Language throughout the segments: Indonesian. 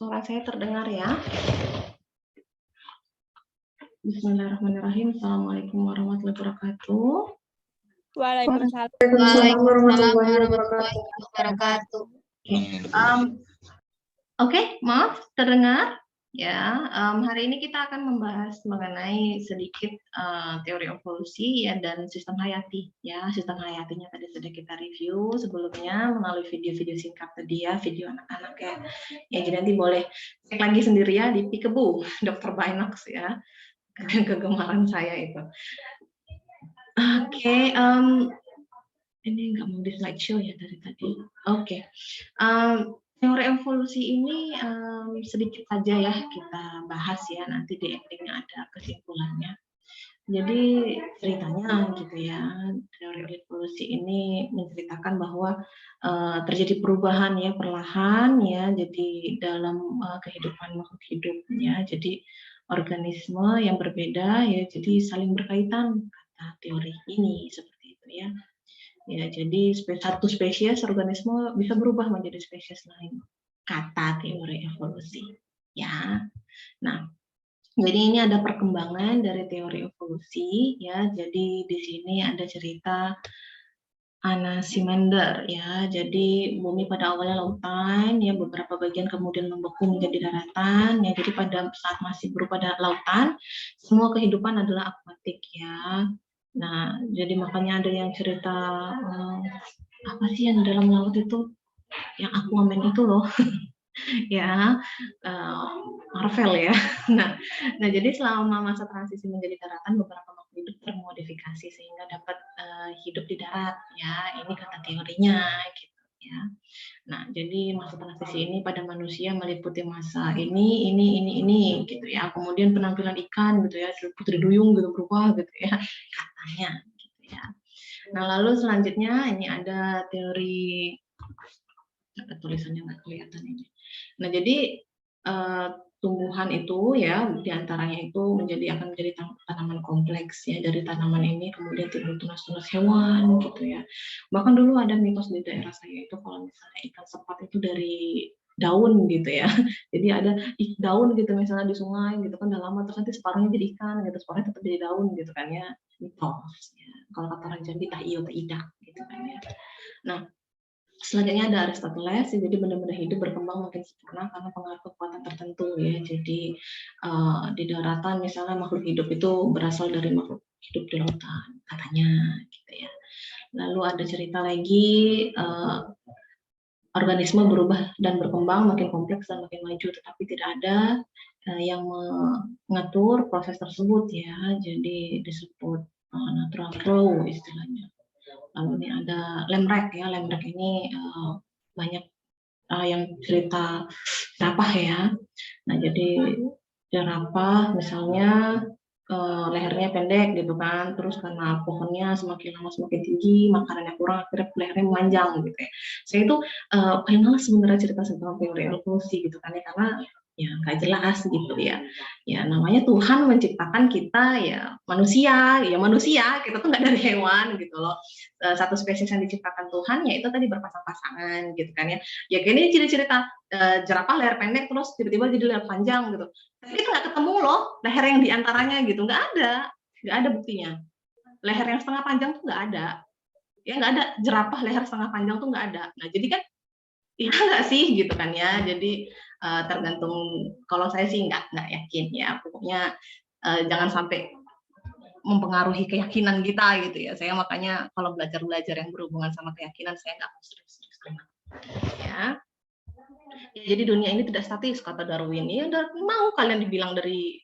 Suara saya terdengar ya? Bismillahirrahmanirrahim. Assalamualaikum warahmatullahi wabarakatuh. Waalaikumsalam. Waalaikumsalam warahmatullahi wabarakatuh. Oke, maaf terdengar ya. Hari ini kita akan membahas mengenai sedikit teori evolusi ya dan sistem hayati ya. Sistem hayatinya tadi sudah kita review sebelumnya melalui video-video singkat tadi ya, video anak-anak ya. Ya jadi nanti boleh cek lagi sendiri ya di Peekaboo Dr. Binox ya. Kegemaran saya itu. Oke, ini nggak mau di slideshow ya dari tadi. Oke. Teori evolusi ini sedikit saja ya kita bahas ya, nanti di endingnya ada kesimpulannya. Jadi ceritanya gitu ya, teori evolusi ini menceritakan bahwa terjadi perubahan ya perlahan ya, jadi dalam kehidupan makhluk hidup ya, jadi organisme yang berbeda ya, jadi saling berkaitan kata teori ini seperti itu ya. Ya, jadi satu spesies organisme bisa berubah menjadi spesies lain. Kata teori evolusi. Ya. Nah, jadi ini ada perkembangan dari teori evolusi ya. Jadi di sini ada cerita Anaximander ya. Jadi bumi pada awalnya lautan ya, beberapa bagian kemudian membeku menjadi daratan ya. Jadi pada saat masih berupa lautan, semua kehidupan adalah akuatik ya. Nah, jadi makanya ada yang cerita apa sih yang dalam laut itu, yang Aquaman itu loh, ya Marvel ya. Nah, jadi selama masa transisi menjadi daratan, beberapa makhluk hidup termodifikasi sehingga dapat hidup di darat ya. Ini kata teorinya gitu ya. Nah, jadi masa transisi ini pada manusia meliputi masa ini gitu ya. Kemudian penampilan ikan gitu ya, putri duyung gitu berubah gitu ya, katanya gitu ya. Nah, lalu selanjutnya ini ada teori tulisannya nggak kelihatan ini. Nah, jadi tumbuhan itu ya diantaranya itu akan menjadi tanaman kompleks ya. Dari tanaman ini kemudian timbul tunas-tunas hewan gitu ya. Bahkan dulu ada mitos di daerah saya itu kalau misalnya ikan sepat itu dari daun gitu ya. Jadi ada daun gitu misalnya di sungai gitu kan, udah lama terus nanti separuhnya jadi ikan gitu, separuhnya tetap jadi daun gitu kan ya. Mitos ya. Kalau kata orang Jambi tahiyo taidak gitu kan ya. Nah, selanjutnya ada Aristoteles, jadi benda-benda hidup berkembang makin sempurna karena pengaruh kekuatan tertentu ya. Jadi di daratan misalnya makhluk hidup itu berasal dari makhluk hidup di lautan katanya gitu ya. Lalu ada cerita lagi organisme berubah dan berkembang makin kompleks dan makin maju, tetapi tidak ada yang mengatur proses tersebut ya. Jadi disebut natural flow istilahnya. Lalu ini ada Lemrek ya, Lemrek ini banyak yang cerita jerapah ya. Nah, jadi jerapah misalnya lehernya pendek gitu kan, terus karena pohonnya semakin lama semakin tinggi, makanannya kurang, akhirnya lehernya memanjang gitu ya. Saya itu paling males sebenarnya cerita tentang teori evolusi gitu kan ya, karena ya nggak jelas gitu ya. Ya namanya Tuhan menciptakan kita ya manusia, kita tuh nggak dari hewan gitu loh. Satu spesies yang diciptakan Tuhan ya itu tadi berpasang-pasangan gitu kan ya. Ya kayak ini cerita jerapah leher pendek terus tiba-tiba jadi leher panjang gitu. Tapi itu nggak ketemu loh leher yang diantaranya gitu, nggak ada buktinya. Leher yang setengah panjang tuh nggak ada. Ya nggak ada jerapah leher setengah panjang tuh nggak ada. Nah jadi kan iya nggak sih gitu kan ya. Jadi tergantung, kalau saya sih nggak yakin ya. Pokoknya jangan sampai mempengaruhi keyakinan kita gitu ya. Saya makanya kalau belajar yang berhubungan sama keyakinan saya nggak serius-serius ya. Jadi dunia ini tidak statis kata Darwin. Ya mau kalian dibilang dari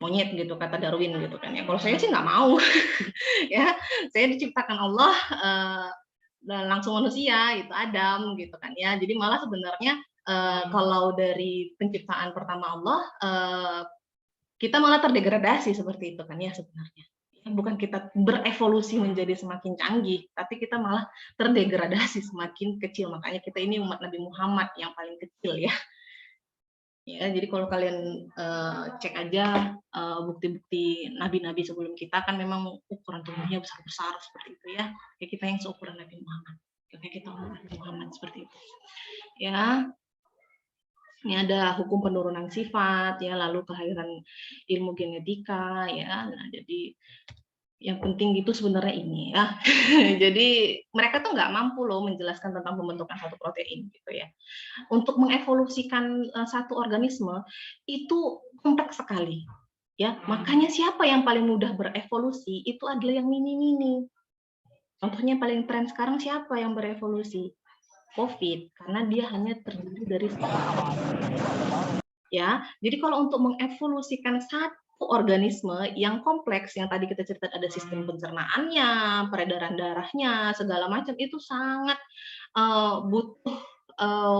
monyet gitu kata Darwin gitu kan ya. Kalau saya sih nggak mau. Ya, saya diciptakan Allah dan langsung manusia itu Adam gitu kan ya. Jadi malah sebenarnya kalau dari penciptaan pertama Allah kita malah terdegradasi seperti itu kan ya sebenarnya. Bukan kita berevolusi menjadi semakin canggih, tapi kita malah terdegradasi semakin kecil. Makanya kita ini umat Nabi Muhammad yang paling kecil ya. Ya, jadi kalau kalian cek aja bukti-bukti nabi-nabi sebelum kita kan memang ukuran tubuhnya besar-besar seperti itu ya. Kayak kita yang seukuran Nabi Muhammad. Kayak kita umat Nabi Muhammad seperti itu. Ya. Ini ada hukum penurunan sifat ya, lalu kelahiran ilmu genetika ya. Nah, jadi yang penting itu sebenarnya ini ya. Jadi mereka tuh nggak mampu loh menjelaskan tentang pembentukan satu protein gitu ya. Untuk mengevolusikan satu organisme itu kompleks sekali ya. Makanya siapa yang paling mudah berevolusi itu adalah yang mini-mini. Contohnya paling tren sekarang siapa yang berevolusi? COVID, karena dia hanya terdiri dari ya. Jadi kalau untuk mengevolusikan satu organisme yang kompleks, yang tadi kita cerita ada sistem pencernaannya, peredaran darahnya, segala macam itu sangat butuh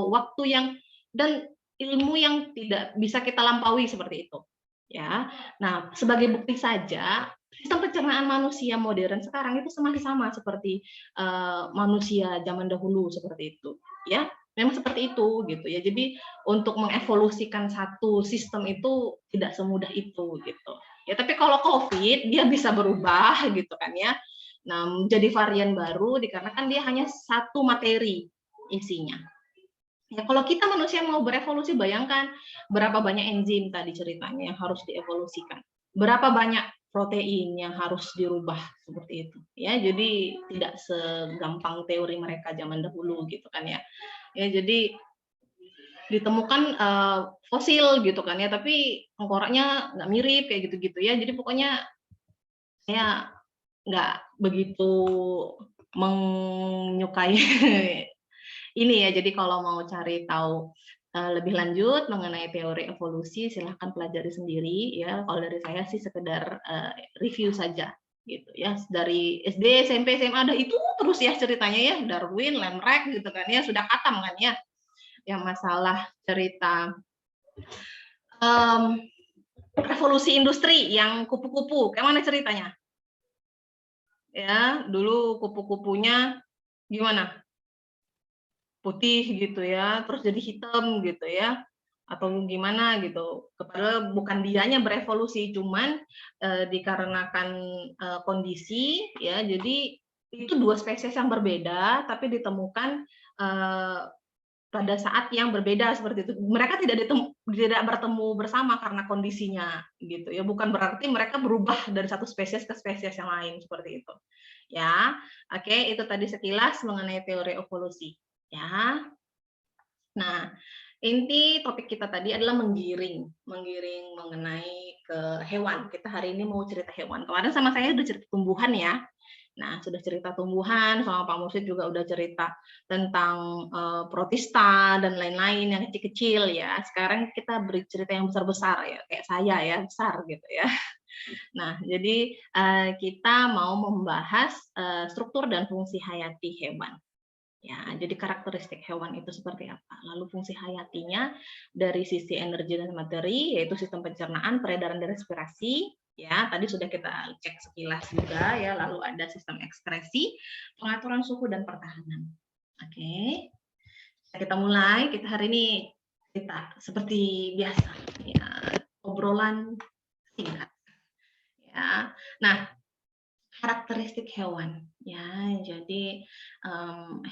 waktu yang dan ilmu yang tidak bisa kita lampaui seperti itu. Ya, nah sebagai bukti saja sistem pencernaan manusia modern sekarang itu masih sama seperti manusia zaman dahulu seperti itu. Ya, memang seperti itu gitu ya. Jadi untuk mengevolusikan satu sistem itu tidak semudah itu gitu. Ya, tapi kalau COVID dia bisa berubah gitu kan ya. Nah, menjadi varian baru dikarenakan dia hanya satu materi isinya. Ya, kalau kita manusia mau berevolusi, bayangkan berapa banyak enzim tadi ceritanya yang harus dievolusikan. Berapa banyak protein yang harus dirubah seperti itu. Ya, jadi tidak segampang teori mereka zaman dahulu gitu kan ya. Ya, jadi ditemukan fosil gitu kan ya, tapi tengkoraknya nggak mirip kayak gitu-gitu ya. Jadi pokoknya saya nggak begitu menyukai ini ya. Jadi kalau mau cari tahu lebih lanjut mengenai teori evolusi, silahkan pelajari sendiri ya. Kalau dari saya sih sekedar review saja gitu ya. Dari SD, SMP, SMA ada itu terus ya ceritanya ya, Darwin, Lemrek gitu kan ya, sudah khatam kan ya. Yang masalah cerita revolusi industri yang kupu-kupu, kayak mana ceritanya? Ya, dulu kupu-kupunya gimana? Putih gitu ya, terus jadi hitam gitu ya, atau gimana gitu. Padahal bukan dianya berevolusi, cuman dikarenakan kondisi ya, jadi itu dua spesies yang berbeda, tapi ditemukan pada saat yang berbeda seperti itu. Mereka tidak bertemu bersama karena kondisinya gitu ya. Bukan berarti mereka berubah dari satu spesies ke spesies yang lain seperti itu. Ya, oke, itu tadi sekilas mengenai teori evolusi. Ya, nah inti topik kita tadi adalah menggiring mengenai ke hewan. Kita hari ini mau cerita hewan. Kemarin sama saya udah cerita tumbuhan ya. Nah, sudah cerita tumbuhan, sama Pak Mursid juga udah cerita tentang protista dan lain-lain yang kecil-kecil ya. Sekarang kita beri cerita yang besar-besar ya, kayak saya ya, besar gitu ya. Nah, jadi kita mau membahas struktur dan fungsi hayati hewan. Ya, jadi karakteristik hewan itu seperti apa? Lalu fungsi hayatinya dari sisi energi dan materi, yaitu sistem pencernaan, peredaran dan respirasi. Ya, tadi sudah kita cek sekilas juga ya. Lalu ada sistem ekskresi, pengaturan suhu dan pertahanan. Oke, kita mulai. Kita hari ini kita seperti biasa, ya, obrolan singkat. Ya, nah karakteristik hewan ya, jadi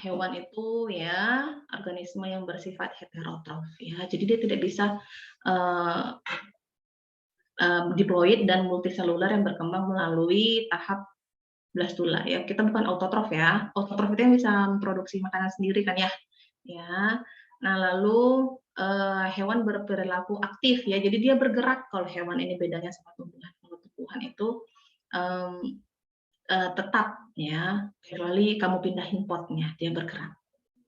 hewan itu ya organisme yang bersifat heterotrof ya, jadi dia tidak bisa diploid dan multiseluler yang berkembang melalui tahap blastula ya. Kita bukan autotrof ya, autotrof itu yang bisa memproduksi makanan sendiri kan ya. Ya, nah lalu hewan berperilaku aktif ya, jadi dia bergerak. Kalau hewan ini bedanya sama tumbuhan, kalau tumbuhan itu tetap ya, kecuali kamu pindahin potnya, dia bergerak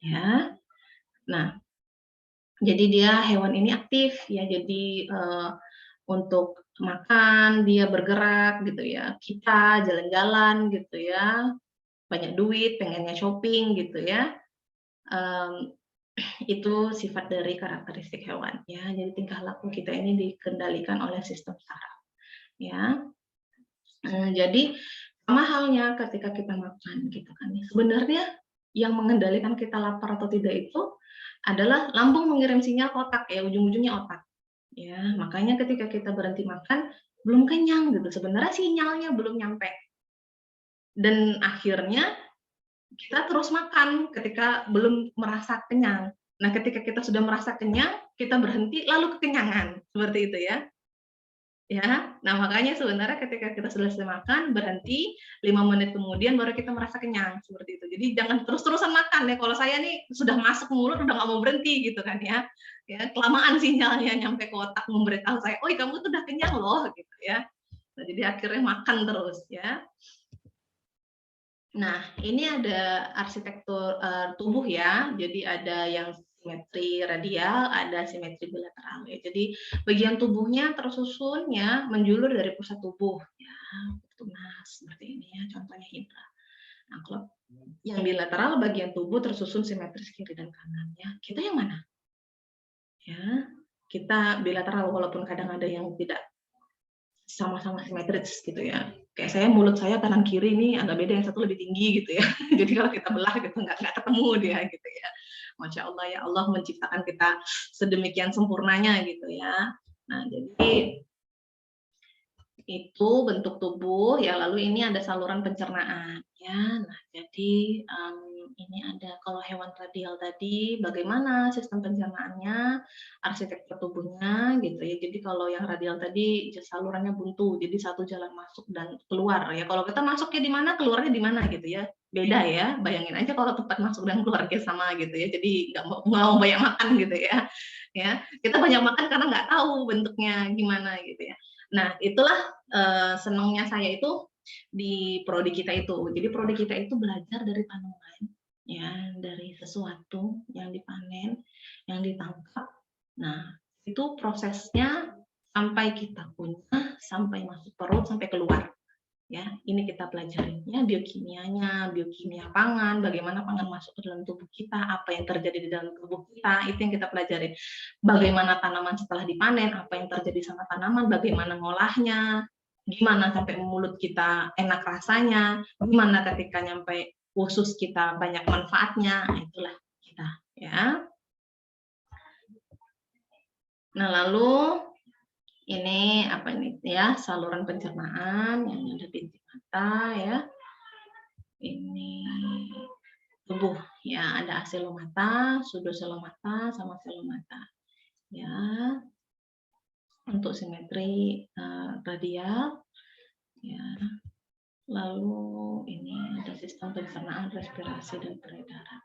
ya. Nah, jadi dia hewan ini aktif ya, jadi untuk makan dia bergerak gitu ya, kita jalan-jalan gitu ya, banyak duit pengennya shopping gitu ya, itu sifat dari karakteristik hewan ya. Jadi tingkah laku kita ini dikendalikan oleh sistem saraf ya. Jadi sama halnya ketika kita makan gitu kan. Sebenarnya yang mengendalikan kita lapar atau tidak itu adalah lambung mengirim sinyal ke otak ya, ujung-ujungnya otak. Ya, makanya ketika kita berhenti makan belum kenyang gitu. Sebenarnya sinyalnya belum nyampe. Dan akhirnya kita terus makan ketika belum merasa kenyang. Nah, ketika kita sudah merasa kenyang, kita berhenti, lalu kekenyangan, seperti itu ya. Ya, nah makanya sebenarnya ketika kita selesai makan, berhenti, 5 menit kemudian baru kita merasa kenyang, seperti itu. Jadi jangan terus-terusan makan ya, kalau saya nih sudah masuk mulut udah nggak mau berhenti gitu kan ya. Ya, kelamaan sinyalnya nyampe ke otak memberitahu saya, "Oi, kamu tuh udah kenyang loh," gitu ya. Nah, jadi akhirnya makan terus ya. Nah, ini ada arsitektur tubuh ya. Jadi ada yang simetri radial, ada simetri bilateral ya. Jadi bagian tubuhnya tersusun ya, menjulur dari pusat tubuh ya, tunas seperti ini ya, contohnya indra. Nah, kalau yang bilateral bagian tubuh tersusun simetris kiri dan kanan ya. Kita yang mana? Ya, kita bilateral walaupun kadang ada yang tidak sama-sama simetris gitu ya. Kayak saya mulut saya kanan kiri ini agak beda, yang satu lebih tinggi gitu ya. Jadi kalau kita belah gitu nggak ketemu dia gitu ya. Masya Allah ya, Allah menciptakan kita sedemikian sempurnanya gitu ya. Nah, jadi itu bentuk tubuh ya, lalu ini ada saluran pencernaan ya. Nah, jadi ini ada kalau hewan radial tadi bagaimana sistem pencernaannya, arsitektur tubuhnya gitu ya. Jadi kalau yang radial tadi salurannya buntu, jadi satu jalan masuk dan keluar ya. Kalau kita masuknya di mana, keluarnya di mana gitu ya. Beda ya, bayangin aja kalau tempat masuk dan keluarnya sama gitu ya. Jadi nggak mau banyak makan gitu ya. Ya, kita banyak makan karena nggak tahu bentuknya gimana gitu ya. Nah, itulah senangnya saya itu di prodi kita itu. Jadi prodi kita itu belajar dari tanaman, ya, dari sesuatu yang dipanen, yang ditangkap. Nah, itu prosesnya sampai kita kunyah, sampai masuk perut, sampai keluar. Ya, ini kita pelajari ya, biokimianya, biokimia pangan, bagaimana pangan masuk ke dalam tubuh kita, apa yang terjadi di dalam tubuh kita, itu yang kita pelajari. Bagaimana tanaman setelah dipanen, apa yang terjadi sama tanaman, bagaimana ngolahnya, gimana sampai mulut kita enak rasanya, gimana ketika nyampe usus kita banyak manfaatnya, itulah kita ya. Nah, lalu ini apa ini ya, saluran pencernaan yang ada pintu mata ya. Ini tubuh ya, ada acelomata, pseudocelomata sama celomata. Ya. Untuk simetri radial ya. Lalu ini ada sistem pencernaan, respirasi dan peredaran.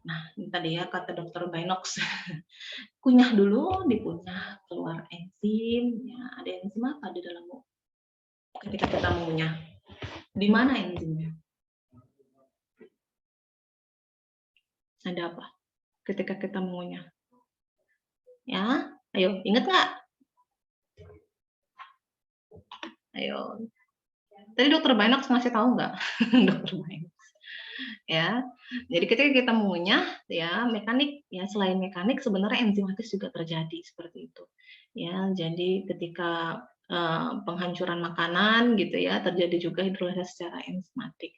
Nah, ini tadi ya kata dokter Binox. Kunyah dulu, dikunyah keluar enzim ya. Ada enzim apa di dalam ketika kita mengunyah? Di mana enzimnya? Ada apa ketika kita mengunyah? Ya, ayo ingat nggak? Ayo. Tadi dokter Binox ngasih tahu nggak? Dokter Binox. Ya, jadi ketika kita mengunyah, ya mekanik, ya selain mekanik sebenarnya enzimatis juga terjadi seperti itu. Ya, jadi ketika penghancuran makanan gitu ya, terjadi juga hidrolisa secara enzimatik.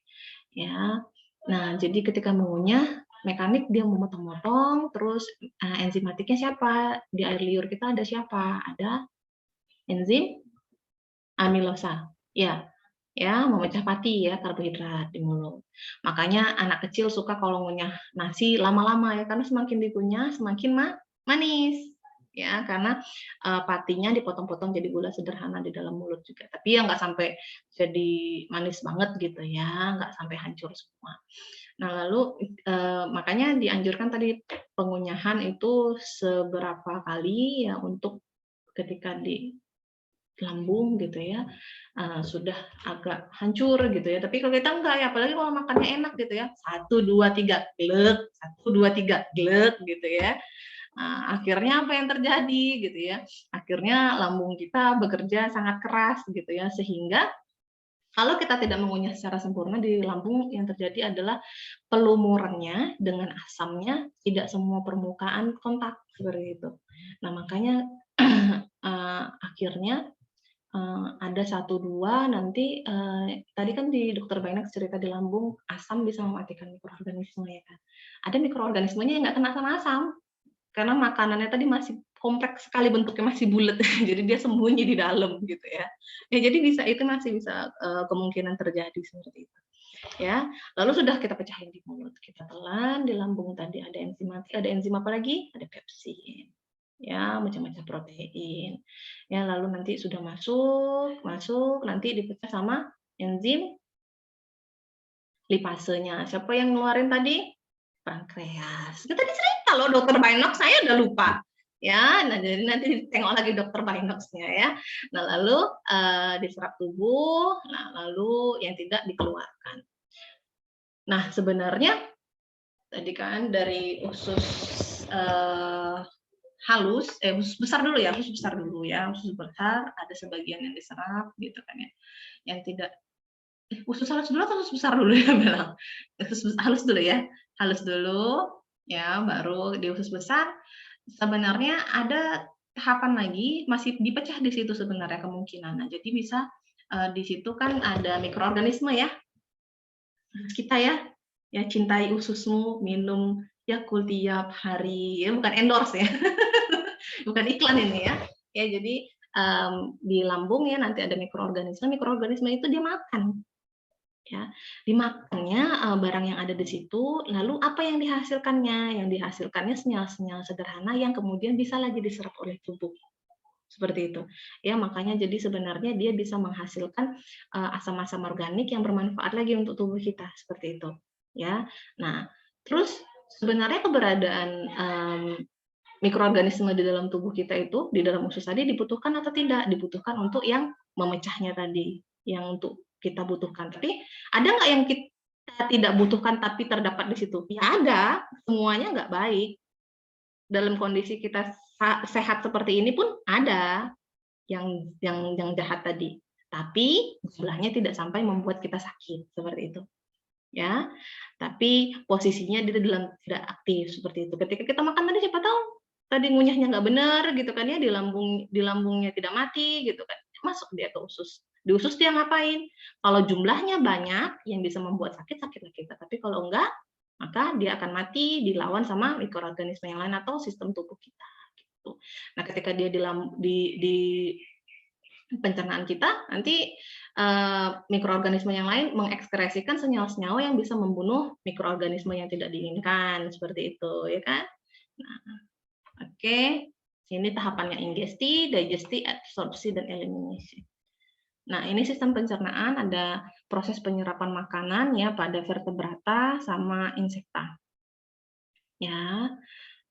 Ya, nah jadi ketika mengunyah, mekanik dia memotong-motong, terus enzimatiknya siapa? Di air liur kita ada siapa? Ada enzim amilosa. Ya, memecah pati ya karbohidrat di mulut. Makanya anak kecil suka kalau ngunyah nasi lama-lama ya, karena semakin dikunyah semakin manis. Ya, karena patinya dipotong-potong jadi gula sederhana di dalam mulut juga. Tapi ya nggak sampai jadi manis banget gitu ya, nggak sampai hancur semua. Nah, lalu makanya dianjurkan tadi pengunyahan itu seberapa kali ya untuk ketika di lambung gitu ya, sudah agak hancur gitu ya. Tapi kalau kita enggak ya, apalagi kalau makannya enak gitu ya, 1, 2, 3 glek, 1, 2, 3 glek gitu ya. Akhirnya apa yang terjadi gitu ya, akhirnya lambung kita bekerja sangat keras gitu ya, sehingga kalau kita tidak mengunyah secara sempurna di lambung, yang terjadi adalah pelumurannya dengan asamnya tidak semua permukaan kontak, seperti itu. Nah, makanya akhirnya ada 1, 2 nanti tadi kan di dokter Binox cerita di lambung asam bisa mematikan mikroorganisme ya kan. Ada mikroorganismenya yang nggak kena sama asam karena makanannya tadi masih kompleks sekali bentuknya, masih bulat. Jadi dia sembunyi di dalam gitu ya. Ya jadi bisa itu masih bisa kemungkinan terjadi seperti itu. Ya, lalu sudah kita pecahin di mulut, kita telan di lambung tadi ada enzim mati, ada enzim apa lagi? Ada pepsin. Ya, macam-macam protein. Ya, lalu nanti sudah masuk nanti dipecah sama enzim lipasenya. Siapa yang ngeluarin tadi? Pankreas. Kita tadi cerita loh dokter Binox, saya udah lupa. Ya, nah jadi nanti tengok lagi dokter Binox-nya ya. Nah, lalu diserap tubuh, nah lalu yang tidak dikeluarkan. Nah, sebenarnya tadi kan dari usus halus, usus besar dulu ya, usus besar dulu ya, usus besar ada sebagian yang diserap gitu kan ya, yang tidak usus halus dulu atau usus besar dulu ya bilang, usus halus dulu ya, halus dulu ya, baru di usus besar sebenarnya ada tahapan lagi masih dipecah di situ sebenarnya kemungkinan. Nah, jadi bisa di situ kan ada mikroorganisme ya, kita ya cintai ususmu, minum Yakult tiap hari, ya bukan endorse ya. Bukan iklan ini ya. Ya jadi di lambung ya nanti ada mikroorganisme itu dia makan. Ya, dimakannya barang yang ada di situ, lalu apa yang dihasilkannya? Yang dihasilkannya senyal-senyal sederhana yang kemudian bisa lagi diserap oleh tubuh. Seperti itu. Ya, makanya jadi sebenarnya dia bisa menghasilkan asam-asam organik yang bermanfaat lagi untuk tubuh kita, seperti itu. Ya. Nah, terus sebenarnya keberadaan mikroorganisme di dalam tubuh kita itu, di dalam usus tadi dibutuhkan atau tidak? Dibutuhkan untuk yang memecahnya tadi, yang untuk kita butuhkan. Tapi ada nggak yang kita tidak butuhkan tapi terdapat di situ? Ya ada, semuanya nggak baik. Dalam kondisi kita sehat seperti ini pun ada yang jahat tadi. Tapi jumlahnya tidak sampai membuat kita sakit seperti itu. Ya, tapi posisinya dia dalam tidak aktif seperti itu. Ketika kita makan tadi siapa tahu tadi ngunyahnya nggak benar gitu kan ya, di lambungnya tidak mati gitu kan, masuk dia ke usus. Di usus dia ngapain? Kalau jumlahnya banyak yang bisa membuat sakitlah kita. Tapi kalau enggak, maka dia akan mati dilawan sama mikroorganisme yang lain atau sistem tubuh kita. Gitu. Nah, ketika dia di pencernaan kita, nanti mikroorganisme yang lain mengekskresikan senyawa-senyawa yang bisa membunuh mikroorganisme yang tidak diinginkan, seperti itu, ya kan? Nah, oke, ini tahapannya ingesti, digesti, absorpsi, dan eliminasi. Nah, ini sistem pencernaan, ada proses penyerapan makanan ya pada vertebrata sama insekta. Ya,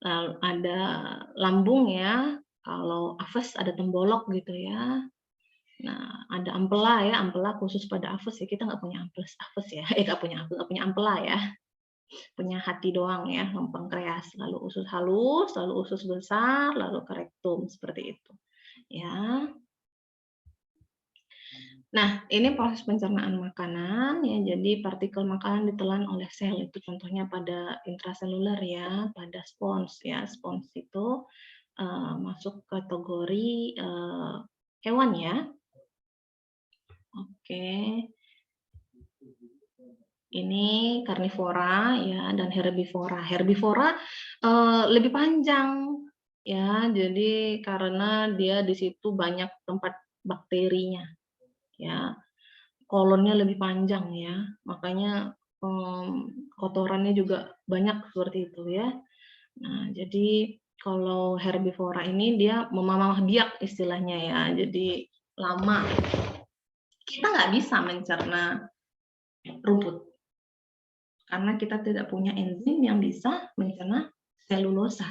lalu ada lambung ya, kalau apes ada tembolok gitu ya. Nah, ada ampela ya, ampela khusus pada apes ya, kita nggak punya apes ya, nggak punya ampela ya, punya hati doang ya, pankreas, lalu usus halus, lalu usus besar, lalu ke rektum, seperti itu. Ya. Nah, ini proses pencernaan makanan ya, jadi partikel makanan ditelan oleh sel, itu contohnya pada intraseluler ya, pada spons ya, spons itu masuk kategori hewan ya. Oke. Ini karnivora ya dan herbivora. Herbivora lebih panjang ya, jadi karena dia di situ banyak tempat bakterinya ya. Kolonnya lebih panjang ya, makanya kotorannya juga banyak seperti itu ya. Nah, jadi kalau herbivora ini dia memamah biak istilahnya ya, jadi lama. Kita nggak bisa mencerna rumput karena kita tidak punya enzim yang bisa mencerna selulosa.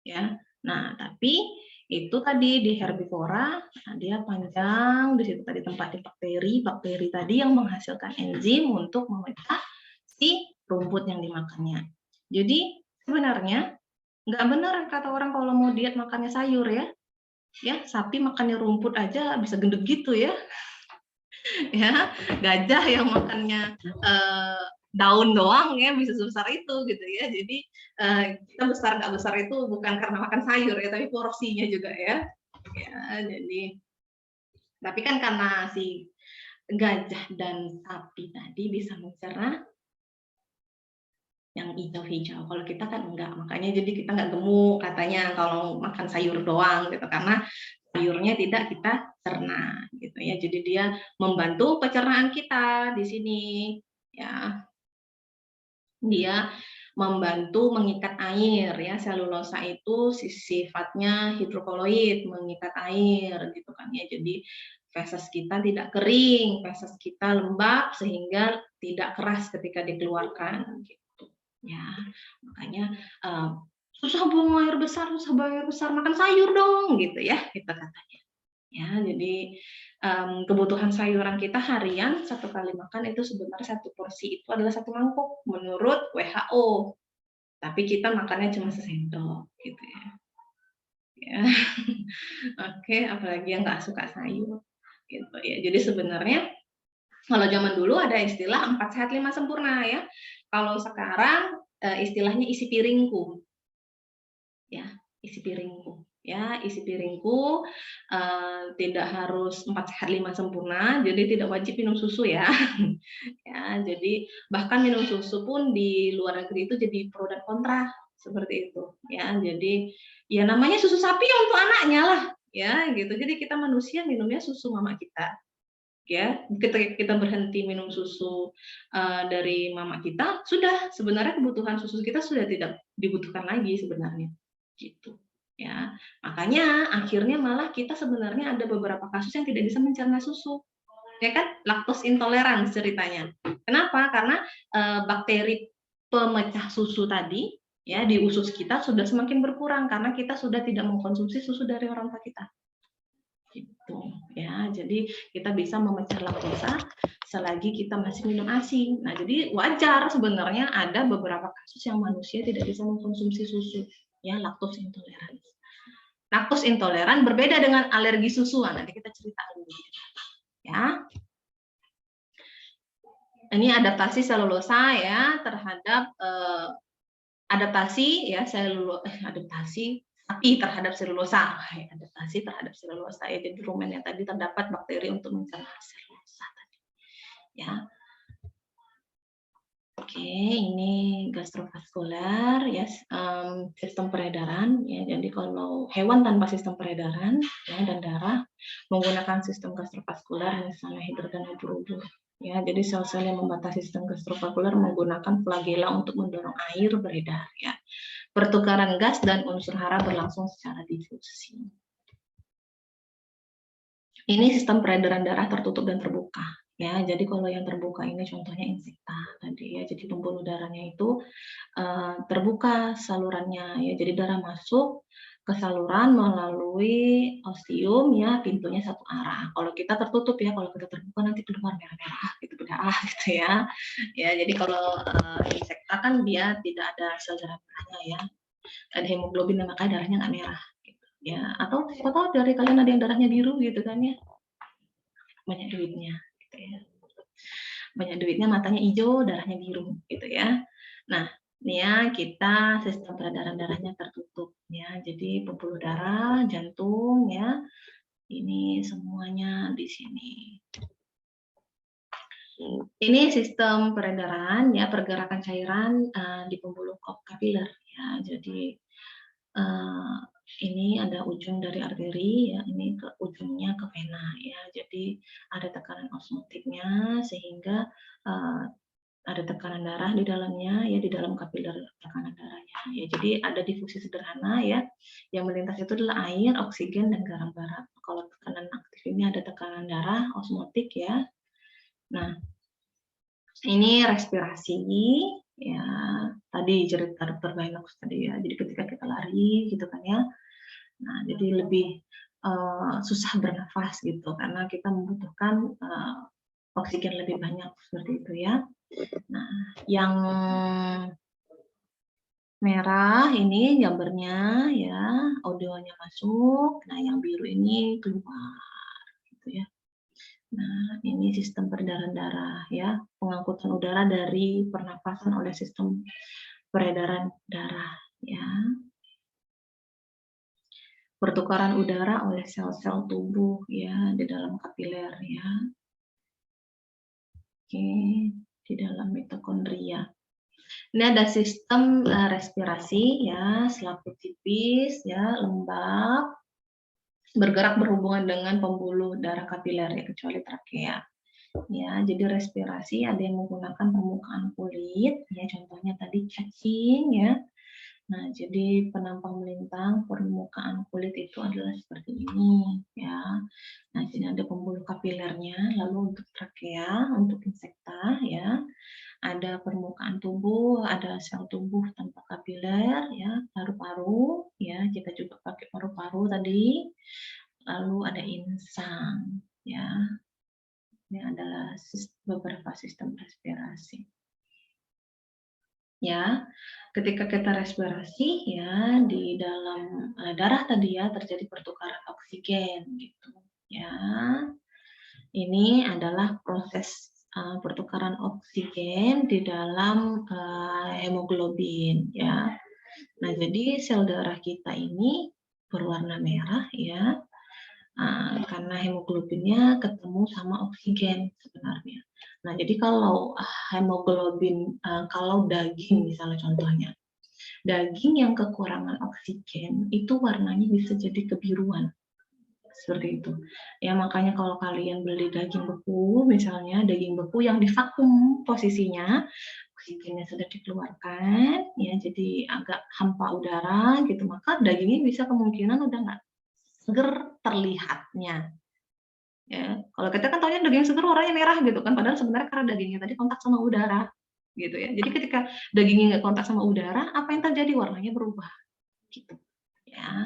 Ya. Nah, tapi itu tadi di herbivora, nah dia panjang, di situ tadi tempatnya bakteri tadi yang menghasilkan enzim untuk memecah si rumput yang dimakannya. Jadi sebenarnya nggak benar kata orang kalau mau diet makannya sayur ya. Ya, sapi makannya rumput aja bisa gendut gitu ya. Ya, gajah yang makannya daun doang ya bisa sebesar itu gitu ya. Jadi kita besar nggak besar itu bukan karena makan sayur ya, tapi porsinya juga ya. Ya, jadi tapi kan karena si gajah dan sapi tadi bisa mencerna yang hijau-hijau. Kalau kita kan enggak, makanya jadi kita nggak gemuk katanya kalau makan sayur doang gitu, karena sayurnya tidak kita cerna gitu gitu ya. Jadi dia membantu pencernaan kita di sini ya. Dia membantu mengikat air ya. Selulosa itu sifatnya hidrokoloid, mengikat air gitu kan ya. Jadi feses kita tidak kering, feses kita lembab sehingga tidak keras ketika dikeluarkan gitu ya. Makanya susah buang air besar, makan sayur dong gitu ya, kita katanya. Ya, jadi kebutuhan sayuran kita harian 1 kali makan itu sebenarnya 1 porsi itu adalah 1 mangkok menurut WHO. Tapi kita makannya cuma sesendok gitu ya. Ya. Oke, apalagi yang nggak suka sayur gitu ya. Jadi sebenarnya kalau zaman dulu ada istilah 4 sehat 5 sempurna ya. Kalau sekarang istilahnya isi piringku. Ya, isi piringku. Ya, isi piringku tidak harus 4 sehat 5 sempurna, jadi tidak wajib minum susu ya. Ya, jadi bahkan minum susu pun di luar negeri itu jadi pro dan kontra seperti itu. Ya, jadi ya namanya susu sapi ya untuk anaknya lah, ya gitu. Jadi kita manusia minumnya susu mama kita. Ya, ketika kita berhenti minum susu dari mama kita, sudah sebenarnya kebutuhan susu kita sudah tidak dibutuhkan lagi sebenarnya. Gitu ya, makanya akhirnya malah kita sebenarnya ada beberapa kasus yang tidak bisa mencerna susu ya kan, laktos intoleran ceritanya. Kenapa? Karena bakteri pemecah susu tadi ya di usus kita sudah semakin berkurang karena kita sudah tidak mengkonsumsi susu dari orang tua kita gitu ya. Jadi kita bisa memecah laktosa selagi kita masih minum ASI. Nah, jadi wajar sebenarnya ada beberapa kasus yang manusia tidak bisa mengkonsumsi susu ya, laktos intoleran. Laktos intoleran berbeda dengan alergi susu. Nanti kita cerita dulu ya. Ini adaptasi selulosa ya terhadap adaptasi sapi terhadap selulosa. Adaptasi terhadap selulosa ya. Jadi rumennya tadi terdapat bakteri untuk mencerna selulosa tadi. Ya. Oke, ini gastrovaskular ya, sistem peredaran ya. Jadi kalau hewan tanpa sistem peredaran ya dan darah menggunakan sistem gastrovaskular misalnya hidrat dan ubur-ubur ya. Jadi sel-sel yang membatasi sistem gastrovaskular menggunakan flagela untuk mendorong air beredar ya. Pertukaran gas dan unsur hara berlangsung secara difusi. Ini sistem peredaran darah tertutup dan terbuka. Ya, jadi kalau yang terbuka ini contohnya insekta tadi ya, jadi pembuluh darahnya itu terbuka salurannya ya, jadi darah masuk ke saluran melalui ostium ya, pintunya satu arah. Kalau kita tertutup ya, kalau kita terbuka nanti keluar merah-merah gitu, berdarah gitu ya. Ya, jadi kalau insekta kan dia tidak ada sel darah merahnya ya, ada hemoglobin makanya darahnya nggak merah. Gitu. Ya, atau siapa tahu dari kalian ada yang darahnya biru gitu kan ya, banyak duitnya. Ya. Banyak duitnya, matanya hijau, darahnya biru gitu ya. Nah, ini ya kita sistem peredaran darahnya tertutup ya. Jadi pembuluh darah, jantung ya. Ini semuanya di sini. Ini sistem peredaran ya, pergerakan cairan di pembuluh kapiler ya. Jadi ini ada ujung dari arteri ya, ini ke ujungnya ke vena ya. Jadi ada tekanan osmotiknya sehingga ada tekanan darah di dalamnya ya, di dalam kapiler tekanan darahnya ya. Jadi ada difusi sederhana ya, yang melintas itu adalah air, oksigen dan garam bara. Kalau tekanan aktif ini ada tekanan darah osmotik ya. Nah, ini respirasi ya, tadi cerita Dr. Gainax tadi ya. Jadi ketika kita lari gitu kan ya, nah jadi lebih susah bernafas gitu karena kita membutuhkan oksigen lebih banyak seperti itu ya. Nah, yang merah ini gambarnya ya, audionya masuk. Nah, yang biru ini keluar gitu ya. Nah, ini sistem peredaran darah ya, pengangkutan udara dari pernapasan oleh sistem peredaran darah ya. Pertukaran udara oleh sel-sel tubuh ya di dalam kapiler ya. Oke, di dalam mitokondria. Ini ada sistem respirasi ya, selaput tipis ya, lembab. bergerak berhubungan dengan pembuluh darah kapiler ya, kecuali trakea. Ya, jadi respirasi ada yang menggunakan permukaan kulit, ya contohnya tadi cacing ya. Nah, jadi penampang melintang permukaan kulit itu adalah seperti ini ya. Nah, sini ada pembuluh kapilernya. Lalu untuk trakea, untuk insekta ya, ada permukaan tubuh, ada sel tubuh tanpa kapiler ya, paru-paru ya, kita juga pakai paru-paru tadi. Lalu ada insang ya. Ini adalah beberapa sistem respirasi. Ya, ketika kita respirasi ya di dalam darah tadi ya terjadi pertukaran oksigen gitu ya. Ini adalah proses pertukaran oksigen di dalam hemoglobin ya. Nah, jadi sel darah kita ini berwarna merah ya. Karena hemoglobinnya ketemu sama oksigen sebenarnya. Nah, jadi kalau hemoglobin, kalau daging misalnya contohnya, daging yang kekurangan oksigen itu warnanya bisa jadi kebiruan, seperti itu. Ya makanya kalau kalian beli daging beku, misalnya daging beku yang divakum posisinya, oksigennya sudah dikeluarkan, ya jadi agak hampa udara gitu, maka dagingnya bisa kemungkinan udah nggak seger terlihatnya. Ya, kalau kita kan tahunya daging seger warnanya merah gitu kan, padahal sebenarnya karena dagingnya tadi kontak sama udara, gitu ya. Jadi ketika dagingnya nggak kontak sama udara, apa yang terjadi? Warnanya berubah, gitu. Ya,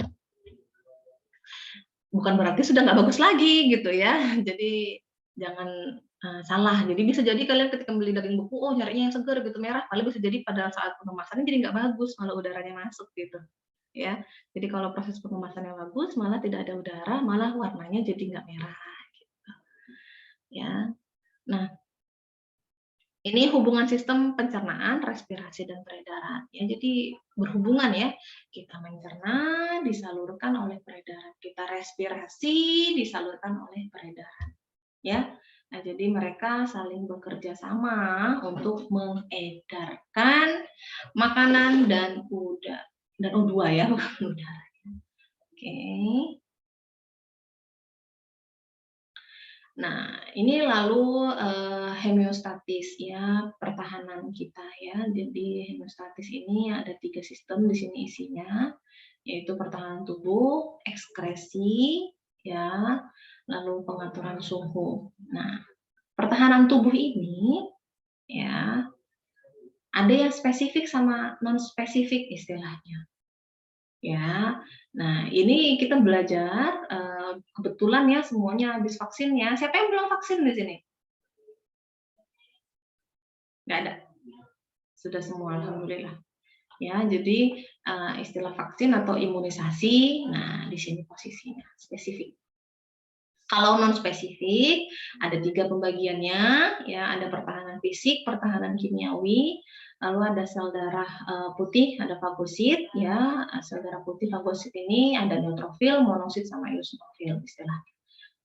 bukan berarti sudah nggak bagus lagi, gitu ya. Jadi jangan salah. Jadi bisa jadi kalian ketika beli daging beku, oh nyarinya yang seger gitu merah, padahal bisa jadi pada saat pengemasannya jadi nggak bagus, malah udaranya masuk gitu. Ya, jadi kalau proses pengemasannya bagus, malah tidak ada udara, malah warnanya jadi nggak merah. Ya, nah ini hubungan sistem pencernaan, respirasi, dan peredaran. Ya, jadi berhubungan ya. Kita mencerna disalurkan oleh peredaran. Kita respirasi disalurkan oleh peredaran. Ya, nah jadi mereka saling bekerja sama untuk mengedarkan makanan dan udara dan O2 ya, bukan udara. Oke. Nah, ini lalu homeostatis ya, pertahanan kita ya. Jadi homeostatis ini ada 3 sistem di sini isinya, yaitu pertahanan tubuh, ekskresi ya, lalu pengaturan suhu. Nah, pertahanan tubuh ini ya ada yang spesifik sama non spesifik istilahnya. Ya, nah ini kita belajar kebetulan ya semuanya habis vaksin ya. Siapa yang belum vaksin di sini? Nggak ada. Sudah semua, alhamdulillah. Ya, jadi istilah vaksin atau imunisasi, nah di sini posisinya spesifik. Kalau non spesifik ada 3 pembagiannya, ya ada pertahanan fisik, pertahanan kimiawi, lalu ada sel darah putih, ada fagosit, ya sel darah putih fagosit ini ada neutrofil, monosit sama eosinofil istilahnya.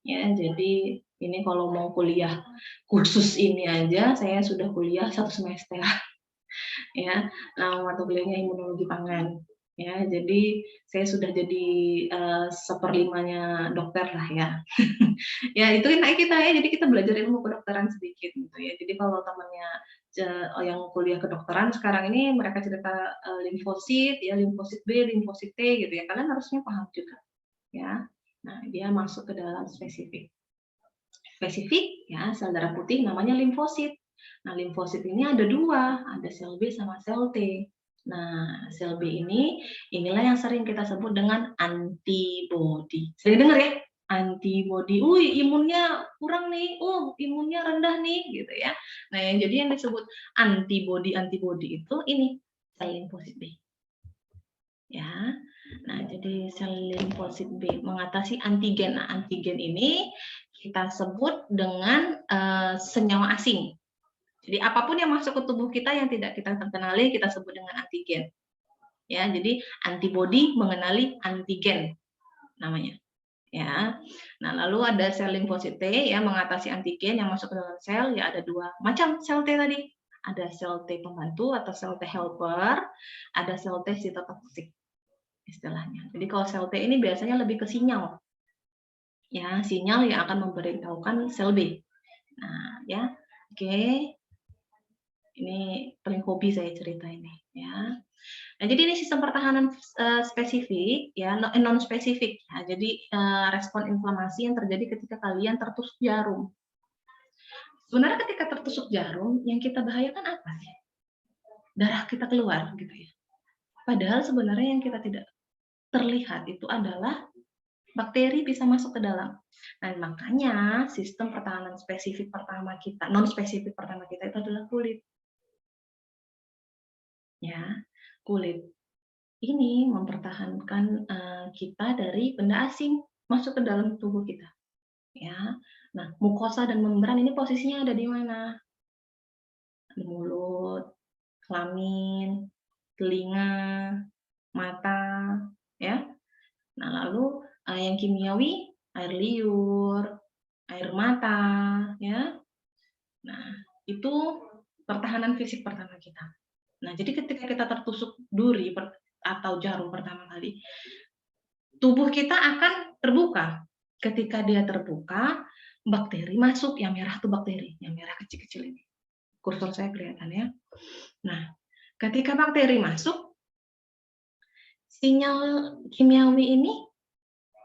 Ya, jadi ini kalau mau kuliah kursus ini aja saya sudah kuliah 1 semester. Ya, mata kuliahnya imunologi pangan. Ya, jadi saya sudah jadi 1/5-nya dokter lah ya. Ya itu naik kita ya, jadi kita belajar ilmu kedokteran sedikit gitu ya. Jadi kalau temannya yang kuliah kedokteran sekarang ini mereka cerita limfosit ya, limfosit B, limfosit T gitu ya, kalian harusnya paham juga ya. Nah, dia masuk ke dalam spesifik. Spesifik ya, sel darah putih namanya limfosit. Nah, limfosit ini ada 2, ada sel B sama sel T. Nah, sel B ini inilah yang sering kita sebut dengan antibodi. Sering dengar ya? Antibodi. Imunnya kurang nih. Imunnya rendah nih gitu ya. Nah, jadi yang disebut antibodi itu ini sel limfosit B. Ya. Nah, jadi sel limfosit B mengatasi antigen. Nah, antigen ini kita sebut dengan senyawa asing. Jadi apapun yang masuk ke tubuh kita yang tidak kita kenali kita sebut dengan antigen. Ya, jadi antibodi mengenali antigen namanya. Ya. Nah, lalu ada sel limfosit T ya mengatasi antigen yang masuk ke dalam sel ya ada 2 macam sel T tadi. Ada sel T pembantu atau sel T helper, ada sel T sitotoksik istilahnya. Jadi kalau sel T ini biasanya lebih ke sinyal. Ya, sinyal yang akan memberitahukan sel B. Nah, ya, oke. Ini paling hobi saya cerita ini, ya. Nah, jadi ini sistem pertahanan spesifik, ya, non spesifik. Ya. Jadi respon inflamasi yang terjadi ketika kalian tertusuk jarum. Sebenarnya ketika tertusuk jarum, yang kita bahayakan apa sih? Darah kita keluar, gitu ya. Padahal sebenarnya yang kita tidak terlihat itu adalah bakteri bisa masuk ke dalam. Nah, makanya sistem pertahanan spesifik pertama kita, non spesifik pertama kita itu adalah kulit. Ya, kulit. Ini mempertahankan kita dari benda asing masuk ke dalam tubuh kita. Ya, nah mukosa dan membran ini posisinya ada di mana? Di mulut, kelamin, telinga, mata, ya. Nah lalu yang kimiawi, air liur, air mata, ya. Nah itu pertahanan fisik pertama kita. Nah jadi ketika kita tertusuk duri atau jarum pertama kali, tubuh kita akan terbuka. Ketika dia terbuka, bakteri masuk. Yang merah tuh bakteri, yang merah kecil-kecil ini. Kursor saya kelihatan ya. Nah, ketika bakteri masuk, sinyal kimiawi ini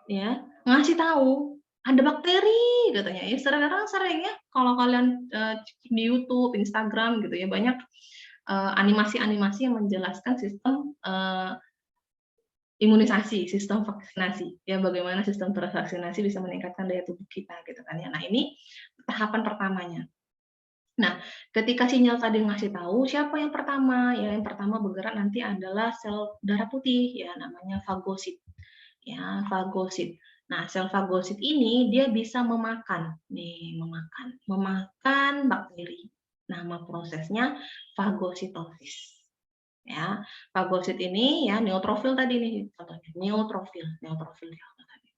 ya ngasih tahu ada bakteri katanya. Ya sering ya kalau kalian di YouTube, Instagram gitu ya banyak animasi-animasi yang menjelaskan sistem imunisasi, sistem vaksinasi, ya bagaimana sistem tervaksinasi bisa meningkatkan daya tubuh kita gitu kan ya. Nah ini tahapan pertamanya. Nah ketika sinyal tadi ngasih tahu siapa yang pertama, ya yang pertama bergerak nanti adalah sel darah putih ya namanya fagosit, ya fagosit. Nah sel fagosit ini dia bisa memakan, memakan bakteri. Nama prosesnya fagositosis. Ya, fagosit ini ya neutrofil tadi nih contohnya neutrofil tadi.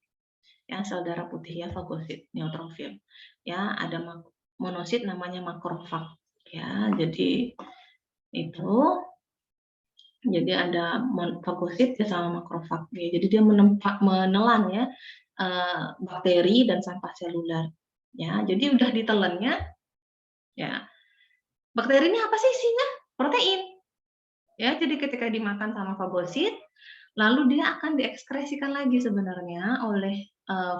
Ya, sel darah putih ya fagosit, neutrofil. Ya, ada monosit namanya makrofag. Ya, jadi itu ada fagosit ya sama makrofag. Ya, jadi dia menelan ya bakteri dan sampah seluler. Ya, jadi udah ditelannya ya. Bakteri ini apa sih isinya? Protein. Ya, jadi ketika dimakan sama fagosit, lalu dia akan diekskresikan lagi sebenarnya oleh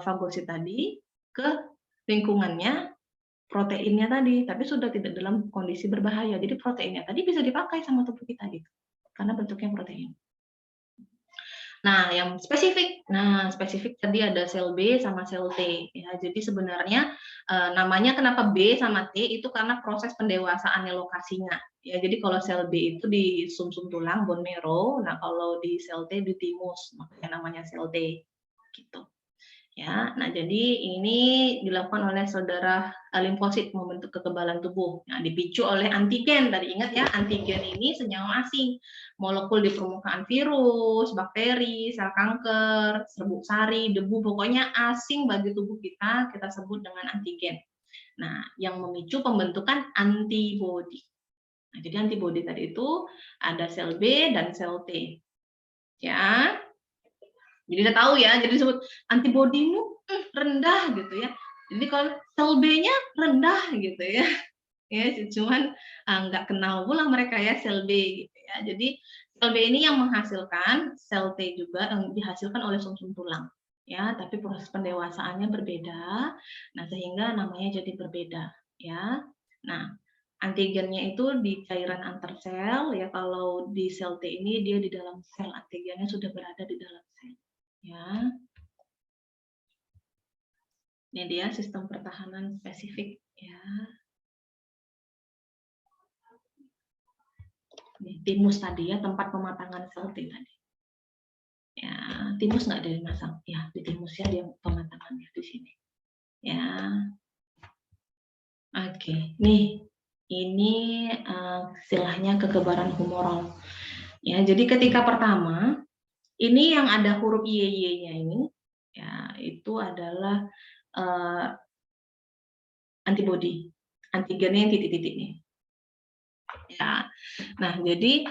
fagosit tadi ke lingkungannya proteinnya tadi, tapi sudah tidak dalam kondisi berbahaya. Jadi proteinnya tadi bisa dipakai sama tubuh kita gitu, karena bentuknya protein. Nah, yang spesifik, tadi ada sel B sama sel T. Ya, jadi sebenarnya namanya kenapa B sama T itu karena proses pendewasaannya lokasinya. Ya, jadi kalau sel B itu di sumsum tulang, bone marrow. Nah, kalau di sel T di timus, makanya namanya sel T. Gitu. Ya, nah jadi ini dilakukan oleh saudara limfosit membentuk kekebalan tubuh. Nah, dipicu oleh antigen. Tadi ingat ya, antigen ini senyawa asing, molekul di permukaan virus, bakteri, sel kanker, serbuk sari, debu, pokoknya asing bagi tubuh kita sebut dengan antigen. Nah, yang memicu pembentukan antibodi. Nah, jadi antibodi tadi itu ada sel B dan sel T. Ya, jadi udah tahu ya, jadi disebut antibodimu rendah gitu ya. Jadi kalau sel B-nya rendah gitu ya. Ya, cuman nggak kenal pula mereka ya sel B gitu ya. Jadi sel B ini yang menghasilkan sel T juga yang dihasilkan oleh sumsum tulang. Ya, tapi proses pendewasaannya berbeda. Nah, sehingga namanya jadi berbeda ya. Nah, antigennya itu di cairan antar sel ya. Kalau di sel T ini dia di dalam sel, antigennya sudah berada di dalam sel. Ya, ini dia sistem pertahanan spesifik ya. Nih, timus tadi ya tempat pematangan sel T tadi. Ya, timus nggak ada yang masang. Ya, di timus ya dia pematangannya di sini. Ya, oke. Nih, ini istilahnya kekebalan humoral. Ya, jadi ketika pertama ini yang ada huruf YY-nya ini, ya itu adalah antibodi, antigennya yang titik-titik nih. Ya, nah jadi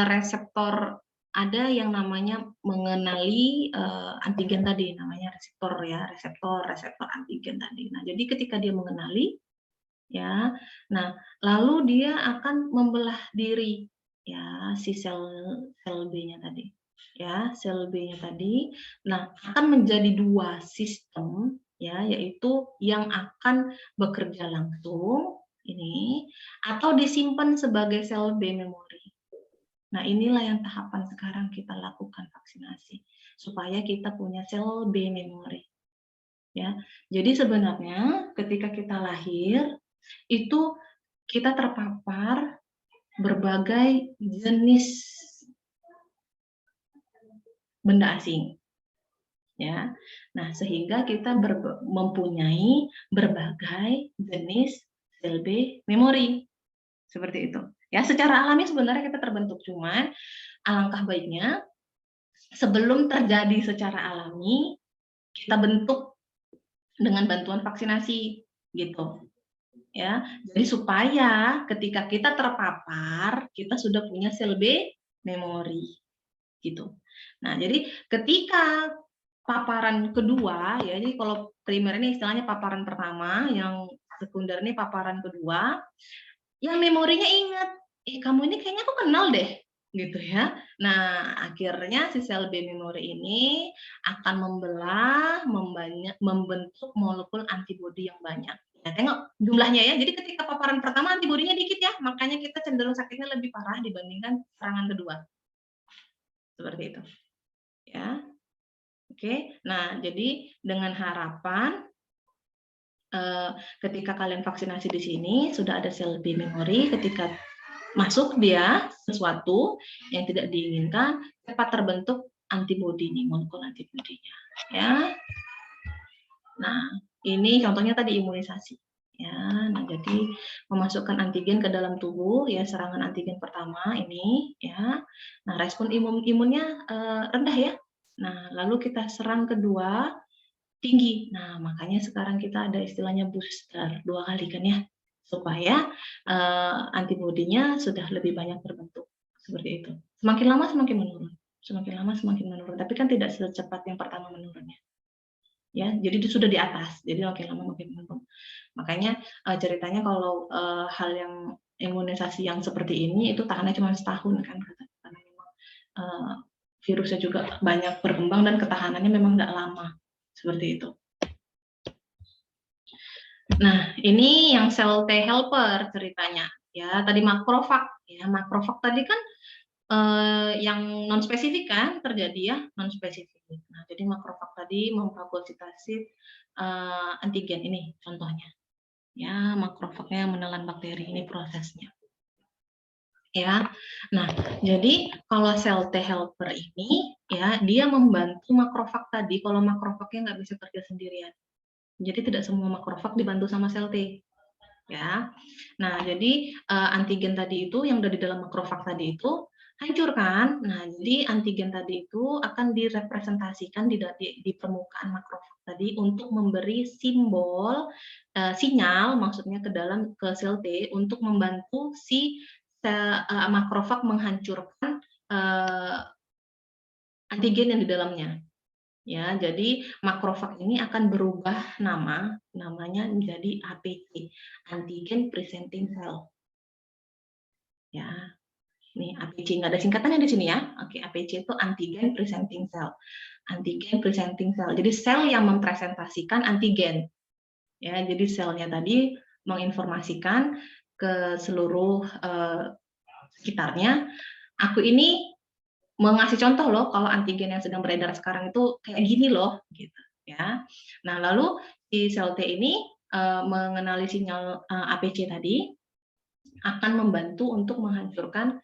reseptor ada yang namanya mengenali antigen tadi, namanya reseptor ya, reseptor antigen tadi. Nah, jadi ketika dia mengenali, ya, nah lalu dia akan membelah diri, ya, si sel B-nya tadi, ya, sel B-nya tadi. Nah, akan menjadi dua sistem, ya, yaitu yang akan bekerja langsung ini atau disimpan sebagai sel B memori. Nah, inilah yang tahapan sekarang kita lakukan vaksinasi supaya kita punya sel B memori. Ya. Jadi sebenarnya ketika kita lahir itu kita terpapar berbagai jenis benda asing. Ya. Nah, sehingga kita mempunyai berbagai jenis sel B memori. Seperti itu. Ya, secara alami sebenarnya kita terbentuk, cuman alangkah baiknya sebelum terjadi secara alami kita bentuk dengan bantuan vaksinasi gitu. Ya. Jadi supaya ketika kita terpapar, kita sudah punya sel B memori gitu. Nah, jadi ketika paparan kedua, ya, jadi kalau primer ini istilahnya paparan pertama, yang sekunder ini paparan kedua, yang memorinya ingat, kamu ini kayaknya aku kenal deh, gitu ya. Nah, akhirnya si sel B memori ini akan membentuk molekul antibodi yang banyak. Ya, tengok jumlahnya ya. Jadi ketika paparan pertama antibodinya dikit ya, makanya kita cenderung sakitnya lebih parah dibandingkan serangan kedua. Seperti itu. Ya. Oke. Nah, jadi dengan harapan ketika kalian vaksinasi di sini sudah ada sel B memori, ketika masuk dia sesuatu yang tidak diinginkan, cepat terbentuk antibodi nih, molekul antibodinya. Ya. Nah, ini contohnya tadi imunisasi. Ya, nah jadi memasukkan antigen ke dalam tubuh, ya, serangan antigen pertama ini, ya. Nah, respon imunnya rendah ya. Nah, lalu kita serang kedua tinggi. Nah, makanya sekarang kita ada istilahnya booster 2 kali kan ya, supaya antibodinya sudah lebih banyak terbentuk, seperti itu. Semakin lama semakin menurun, semakin lama semakin menurun, tapi kan tidak secepat yang pertama menurunnya. Ya, jadi itu sudah di atas, jadi makin lama makin menurun. Makanya ceritanya kalau hal yang imunisasi yang seperti ini itu tahannya cuma setahun kan, karena memang virusnya juga banyak berkembang dan ketahanannya memang nggak lama, seperti itu. Nah, ini yang sel T helper ceritanya. Ya, tadi makrofag. Ya, makrofag tadi kan yang non spesifik kan terjadi ya, non spesifik. Nah, jadi makrofag tadi memfagositasi antigen ini contohnya. Ya, makrofagnya menelan bakteri, ini prosesnya. Ya. Nah, jadi kalau sel T helper ini ya, dia membantu makrofag tadi kalau makrofagnya nggak bisa kerja sendirian. Jadi tidak semua makrofag dibantu sama sel T. Ya. Nah, jadi antigen tadi itu yang ada di dalam makrofag tadi itu hancur kan. Nah, jadi antigen tadi itu akan direpresentasikan di permukaan makrofag tadi untuk memberi simbol sinyal maksudnya ke sel T untuk membantu si makrofag menghancurkan antigen yang di dalamnya. Ya, jadi makrofag ini akan berubah namanya menjadi APC, antigen presenting cell. Ya, nih APC nggak ada singkatannya di sini ya. Oke, APC itu antigen presenting cell. Antigen presenting cell. Jadi sel yang mempresentasikan antigen. Ya, jadi selnya tadi menginformasikan ke seluruh sekitarnya, aku ini mengasih contoh loh kalau antigen yang sedang beredar sekarang itu kayak gini loh gitu ya. Nah, lalu si sel T ini mengenali sinyal APC tadi akan membantu untuk menghancurkan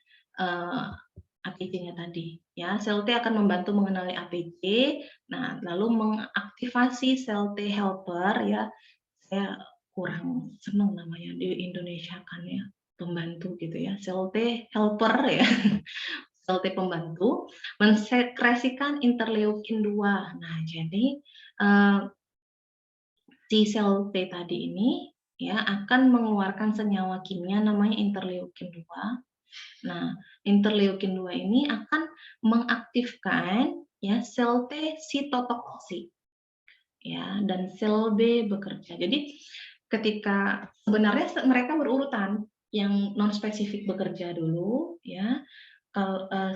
APC-nya tadi ya. Sel T akan membantu mengenali APC. Nah, lalu mengaktifasi sel T helper ya. Saya kurang senang namanya di Indonesia kan ya, pembantu gitu ya. Sel T helper ya. Sel T pembantu mensekresikan interleukin 2. Nah, jadi si sel T tadi ini ya akan mengeluarkan senyawa kimia namanya interleukin 2 Nah, interleukin 2 ini akan mengaktifkan ya sel T sitotoksik ya, dan sel B bekerja. Jadi ketika sebenarnya mereka berurutan, yang non spesifik bekerja dulu ya,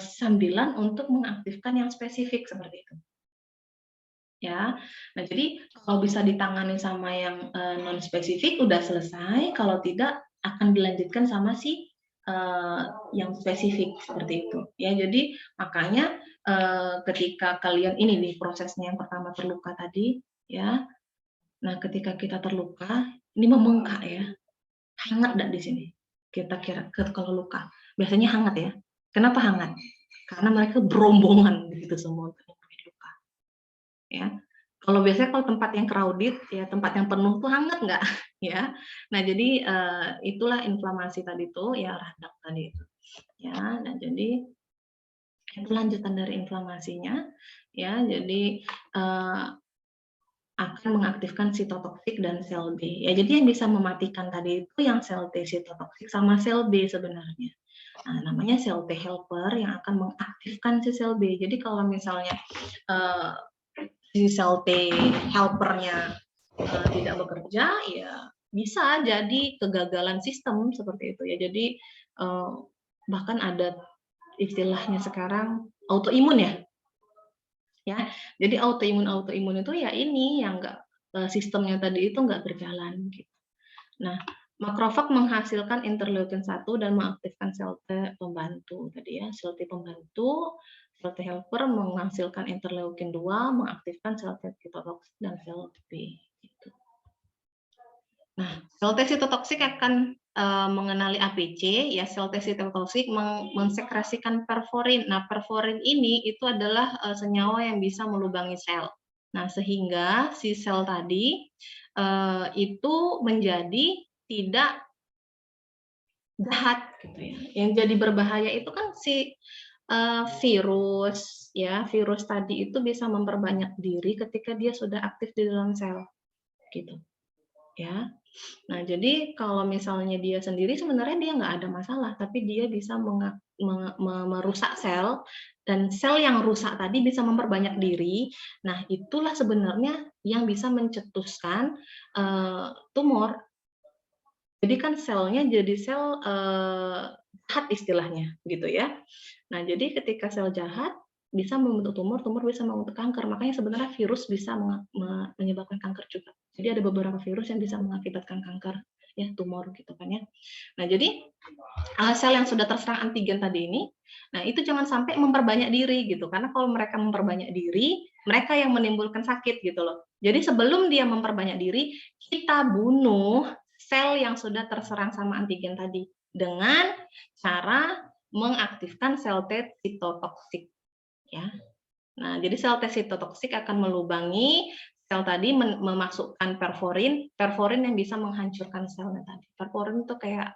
sambilan untuk mengaktifkan yang spesifik seperti itu. Ya. Nah, jadi kalau bisa ditangani sama yang non spesifik udah selesai, kalau tidak akan dilanjutkan sama si yang spesifik seperti itu. Ya, jadi makanya ketika kalian ini nih prosesnya yang pertama terluka tadi ya. Nah, ketika kita terluka, ini membengkak ya. Hangat enggak di sini? Kita kira kalau luka. Biasanya hangat ya. Kenapa hangat? Karena mereka berombongan begitu semua untuk luka. Ya. Kalau biasanya kalau tempat yang crowded ya, tempat yang penuh tuh hangat enggak? Ya. Nah, jadi itulah inflamasi tadi tuh ya, radang tadi itu. Ya, nah jadi itu lanjutan dari inflamasinya ya. Jadi akan mengaktifkan sitotoksik dan sel B. Ya, jadi yang bisa mematikan tadi itu yang sel T sitotoksik sama sel B sebenarnya. Nah, namanya sel T helper yang akan mengaktifkan si sel B. Jadi kalau misalnya si sel T helpernya tidak bekerja, ya bisa jadi kegagalan sistem seperti itu ya. Jadi bahkan ada istilahnya sekarang autoimun ya. Ya, jadi autoimun itu ya ini yang enggak sistemnya tadi itu enggak berjalan gitu. Nah, makrofag menghasilkan interleukin 1 dan mengaktifkan sel T pembantu tadi ya, sel T pembantu, sel T helper menghasilkan interleukin 2, mengaktifkan sel T sitotoksik dan sel B gitu. Nah, sel T sitotoksik akan mengenali APC, ya sel T sitotoksik mensekresikan perforin. Nah, perforin ini itu adalah senyawa yang bisa melubangi sel. Nah, sehingga si sel tadi itu menjadi tidak jahat gitu ya. Yang jadi berbahaya itu kan si virus ya, virus tadi itu bisa memperbanyak diri ketika dia sudah aktif di dalam sel gitu. Ya. Nah, jadi kalau misalnya dia sendiri sebenarnya dia nggak ada masalah, tapi dia bisa merusak sel, dan sel yang rusak tadi bisa memperbanyak diri. Nah, itulah sebenarnya yang bisa mencetuskan tumor. Jadi kan selnya jadi sel jahat istilahnya, gitu ya. Nah, jadi ketika sel jahat bisa membentuk tumor, tumor bisa membentuk kanker. Makanya sebenarnya virus bisa menyebabkan kanker juga. Jadi ada beberapa virus yang bisa mengakibatkan kanker, ya tumor gitu kan ya. Nah, jadi sel yang sudah terserang antigen tadi ini, nah itu jangan sampai memperbanyak diri gitu. Karena kalau mereka memperbanyak diri, mereka yang menimbulkan sakit gitu loh. Jadi sebelum dia memperbanyak diri, kita bunuh sel yang sudah terserang sama antigen tadi dengan cara mengaktifkan sel T sitotoksik. Ya. Nah, jadi sel T sitotoksik akan melubangi sel tadi memasukkan perforin yang bisa menghancurkan selnya tadi. Perforin itu kayak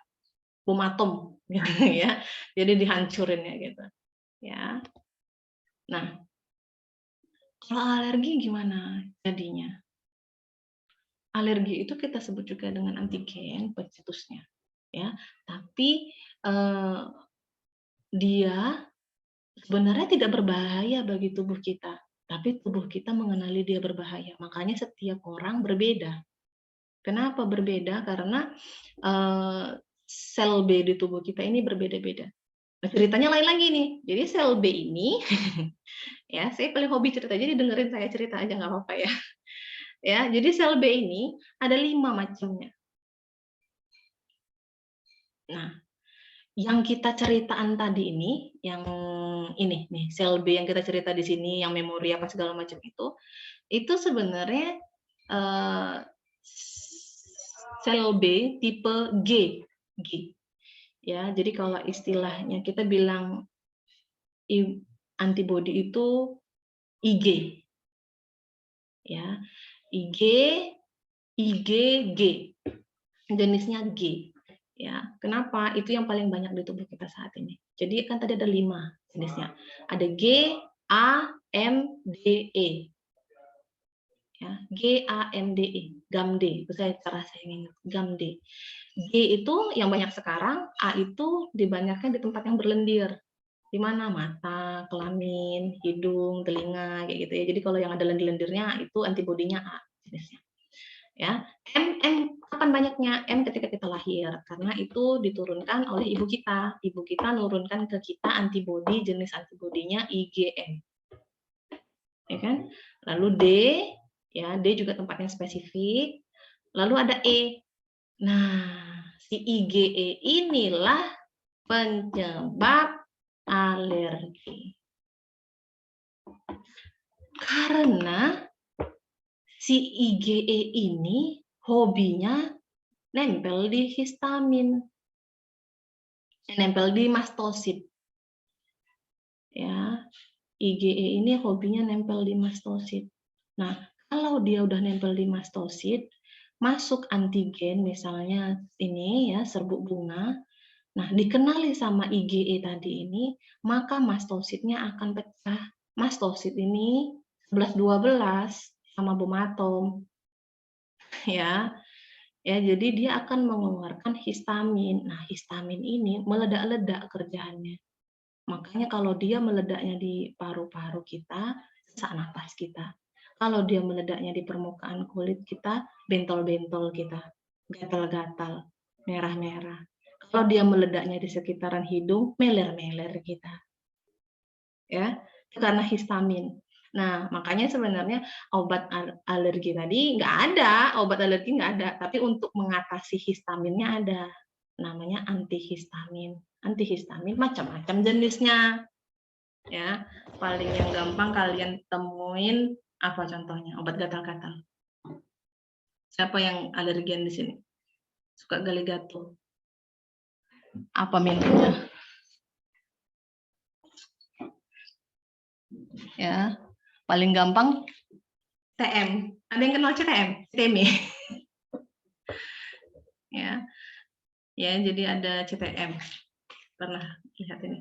bom atom gitu ya. Jadi dihancurin ya gitu. Ya. Nah, kalau alergi gimana jadinya? Alergi itu kita sebut juga dengan antigen pencetusnya ya. Tapi dia sebenarnya tidak berbahaya bagi tubuh kita, tapi tubuh kita mengenali dia berbahaya. Makanya setiap orang berbeda. Kenapa berbeda? Karena sel B di tubuh kita ini berbeda-beda. Nah, ceritanya lain lagi nih. Jadi sel B ini, ya saya paling hobi cerita, jadi dengerin saya cerita aja nggak apa-apa ya. Ya, jadi sel B ini ada 5 macamnya. Nah, yang kita ceritaan tadi ini, yang ini nih, sel B yang kita cerita di sini, yang memori apa segala macam itu sebenarnya sel B tipe G. Ya, jadi kalau istilahnya kita bilang antibody itu IG. Ya, IG, G. Jenisnya G. Ya, kenapa? Itu yang paling banyak di tubuh kita saat ini. Jadi kan tadi ada 5 jenisnya. Ada G, A, M, D, E. ya, GAMDE, GAMDE, saya cara saya ingat, GAMDE. G itu yang banyak sekarang, A itu dibanyaknya di tempat yang berlendir. Di mana? Mata, kelamin, hidung, telinga, kayak gitu ya. Jadi kalau yang ada lendir-lendirnya itu antibodinya A jenisnya. Ya, M kapan banyaknya? M ketika kita lahir, karena itu diturunkan oleh ibu kita. Ibu kita nurunkan ke kita antibodi, jenis antibodinya IgM. Ya kan? Lalu D, ya D juga tempatnya spesifik. Lalu ada E. Nah, si IgE inilah penyebab alergi. Karena si IgE ini hobinya nempel di histamin, nempel di mastosit. Ya, IgE ini hobinya nempel di mastosit. Nah, kalau dia udah nempel di mastosit, masuk antigen, misalnya ini ya serbuk bunga. Nah, dikenali sama IgE tadi ini, maka mastositnya akan pecah. Mastosit ini 11-12 sama bom atom. Ya. Ya, jadi dia akan mengeluarkan histamin. Nah, histamin ini meledak-ledak kerjaannya. Makanya kalau dia meledaknya di paru-paru kita, sesak napas kita. Kalau dia meledaknya di permukaan kulit kita, bentol-bentol kita, gatal-gatal, merah-merah. Kalau dia meledaknya di sekitaran hidung, meler-meler kita. Ya, karena histamin. Nah, makanya sebenarnya obat alergi tadi nggak ada, obat alergi nggak ada, tapi untuk mengatasi histaminnya ada. Namanya antihistamin. Antihistamin macam-macam jenisnya. Ya, paling yang gampang kalian temuin apa contohnya? Obat gatal-gatal. Siapa yang alergian di sini? Suka gali gatal? Apa minumnya? Ya, paling gampang TM. Ada yang kenal CTM? CTM ya. Ya, jadi ada CTM. Pernah lihat ini?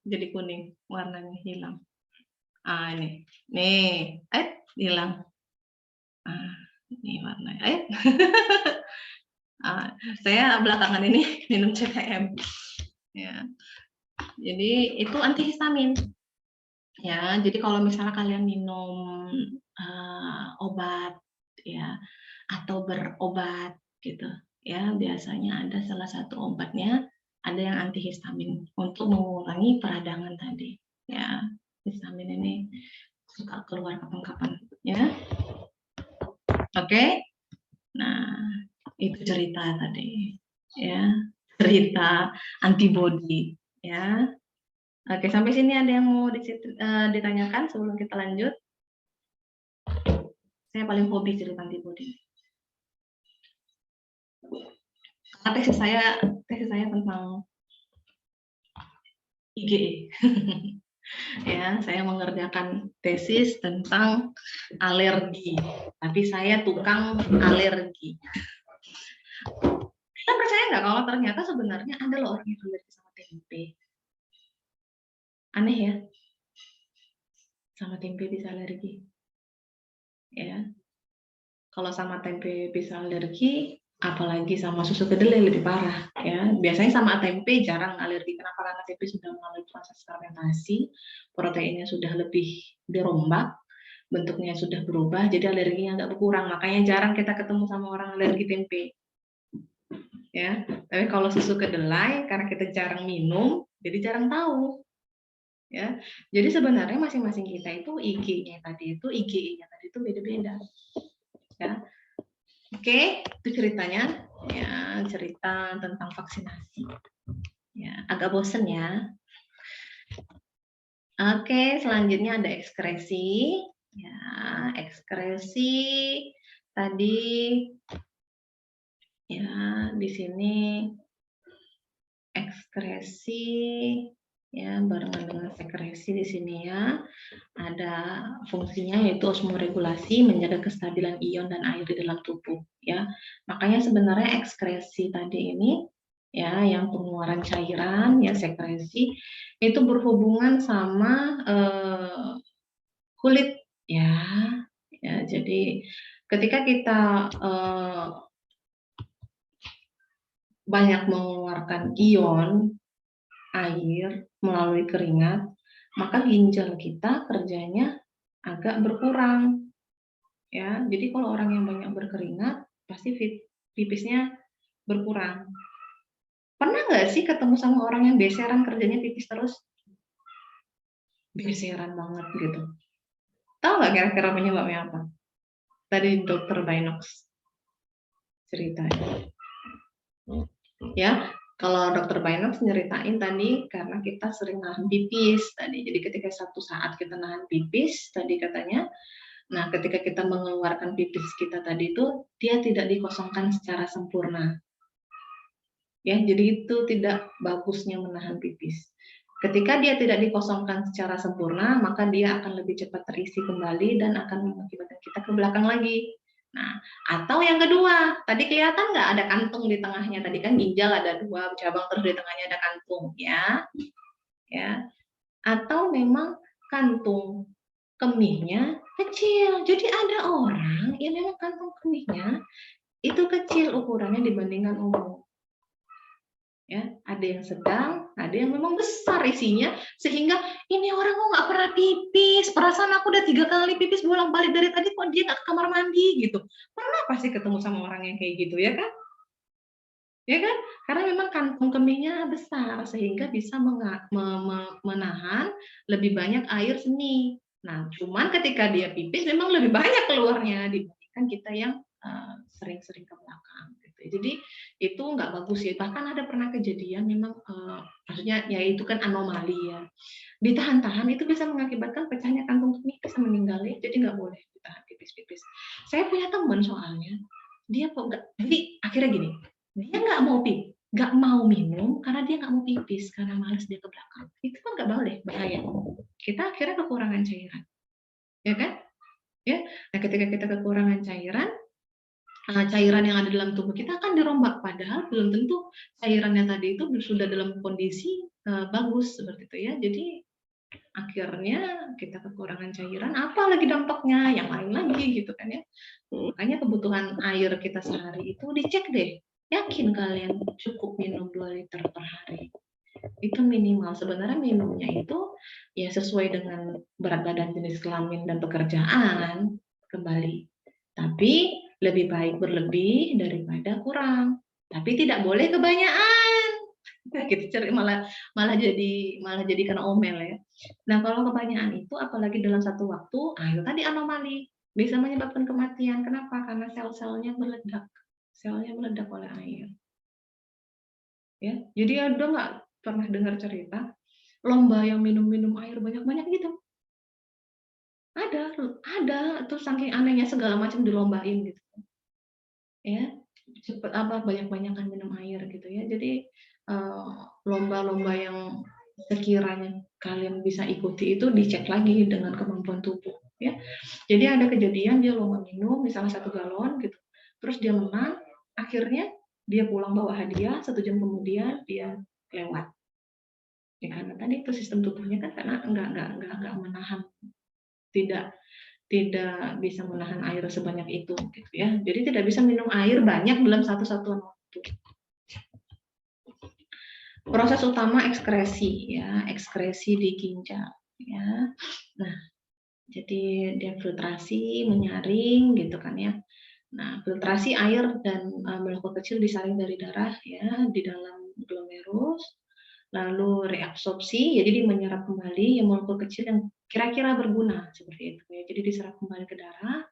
Jadi kuning, warnanya hilang. Ah, ini. Nih, hilang. Ah, ini warnanya. Saya belakangan ini minum CTM. Ya. Jadi itu antihistamin. Ya, jadi kalau misalnya kalian minum obat ya atau berobat gitu ya, biasanya ada salah satu obatnya ada yang antihistamin untuk mengurangi peradangan tadi ya. Histamin ini suka keluar kapan-kapan ya. Oke. Nah, itu cerita tadi ya, cerita antibodi ya. Oke, sampai sini ada yang mau ditanyakan sebelum kita lanjut? Saya paling hobi cerita antibodi. Karena tesis saya tentang IgE. Ya, saya mengerjakan tesis tentang alergi. Tapi saya tukang alergi. Kita percaya nggak kalau ternyata sebenarnya ada loh orang yang alergi sama tempe? Aneh ya? Sama tempe bisa alergi. Ya. Kalau sama tempe bisa alergi, apalagi sama susu kedelai lebih parah ya. Biasanya sama tempe jarang alergi. Kenapa? Karena tempe sudah melalui proses fermentasi, proteinnya sudah lebih dirombak, bentuknya sudah berubah, jadi alerginya agak berkurang. Makanya jarang kita ketemu sama orang alergi tempe. Ya, tapi kalau susu kedelai karena kita jarang minum, jadi jarang tahu. Ya, jadi sebenarnya masing-masing kita itu IgE-nya tadi itu beda-beda. Ya. Oke, itu ceritanya. Ya, cerita tentang vaksinasi. Ya, agak bosen ya. Oke, selanjutnya ada ekskresi. Ya, ekskresi tadi ya di sini ekskresi ya barengan dengan sekresi di sini ya. Ada fungsinya yaitu osmoregulasi, menjaga kestabilan ion dan air di dalam tubuh ya. Makanya sebenarnya ekskresi tadi ini ya yang pengeluaran cairan ya sekresi itu berhubungan sama kulit ya. Ya, jadi ketika kita banyak mengeluarkan ion air melalui keringat, maka ginjal kita kerjanya agak berkurang. Ya, jadi kalau orang yang banyak berkeringat, pasti pipisnya berkurang. Pernah nggak sih ketemu sama orang yang beseran kerjanya pipis terus? Beseran banget gitu. Tahu nggak kira-kira penyebabnya apa? Tadi dokter Binox ceritanya. Ya, kalau dokter Binox nyeritain tadi karena kita sering nahan pipis tadi. Jadi ketika satu saat kita nahan pipis tadi katanya, nah ketika kita mengeluarkan pipis kita tadi itu dia tidak dikosongkan secara sempurna. Ya, jadi itu tidak bagusnya menahan pipis. Ketika dia tidak dikosongkan secara sempurna, maka dia akan lebih cepat terisi kembali dan akan mengakibatkan kita ke belakang lagi. Nah, atau yang kedua, tadi kelihatan nggak ada kantung di tengahnya? Tadi kan ginjal ada 2 cabang, terus di tengahnya ada kantung, ya. Atau memang kantung kemihnya kecil. Jadi ada orang yang memang kantung kemihnya itu kecil ukurannya dibandingkan umum. Ya, ada yang sedang, ada yang memang besar isinya, sehingga ini orang kok nggak pernah pipis, perasaan aku udah 3 kali pipis bolak-balik dari tadi kok dia nggak ke kamar mandi gitu. Pernah pasti ketemu sama orang yang kayak gitu ya kan? Ya kan? Karena memang kantong kemihnya besar sehingga bisa menahan lebih banyak air seni. Nah, cuman ketika dia pipis memang lebih banyak keluarnya dibandingkan kita yang sering-sering ke belakang. Gitu. Jadi itu nggak bagus ya. Bahkan ada pernah kejadian memang, maksudnya ya itu kan anomali ya. Ditahan-tahan itu bisa mengakibatkan pecahnya kantung kemih, bisa meninggal ya. Jadi nggak boleh ditahan pipis-pipis. Saya punya teman soalnya, dia kok nggak, jadi akhirnya gini, dia nggak mau minum karena dia nggak mau pipis karena malas dia ke belakang. Itu kan nggak boleh, bahaya. Kita akhirnya kekurangan cairan, ya kan? Ya. Nah, ketika kita kekurangan cairan yang ada dalam tubuh kita akan dirombak, padahal belum tentu cairannya tadi itu sudah dalam kondisi bagus seperti itu ya. Jadi akhirnya kita kekurangan cairan, apalagi dampaknya yang lain lagi gitu kan ya. Makanya kebutuhan air kita sehari itu dicek deh. Yakin kalian cukup minum 2 liter per hari? Itu minimal. Sebenarnya minumnya itu ya sesuai dengan berat badan, jenis kelamin, dan pekerjaan kembali. Tapi lebih baik berlebih daripada kurang. Tapi tidak boleh kebanyakan. Gitu malah jadi kena omel ya. Nah, kalau kebanyakan itu apalagi dalam satu waktu, itu tadi anomali bisa menyebabkan kematian. Kenapa? Karena sel-selnya meledak. Selnya meledak oleh air. Ya, jadi ada nggak pernah dengar cerita lomba yang minum air banyak-banyak gitu? Ada. Terus saking anehnya segala macam dilombain gitu. Ya, cepet banyak-banyakan minum air gitu ya. Jadi lomba-lomba yang sekiranya kalian bisa ikuti itu dicek lagi dengan kemampuan tubuh ya. Jadi ada kejadian dia lomba minum misalnya 1 galon gitu, terus dia menang, akhirnya dia pulang bawa hadiah, 1 jam kemudian dia lewat. Ya karena tadi itu sistem tubuhnya kan karena enggak menahan, tidak bisa menahan air sebanyak itu gitu ya. Jadi tidak bisa minum air banyak dalam satu satuan waktu. Proses utama ekskresi ya, ekskresi di ginjal ya. Nah, jadi dia filtrasi, menyaring gitu kan ya. Nah, filtrasi air dan molekul kecil disaring dari darah ya di dalam glomerulus. Lalu reabsorpsi, jadi dia menyerap kembali yang molekul kecil yang kira-kira berguna seperti itu ya. Jadi diserap kembali ke darah.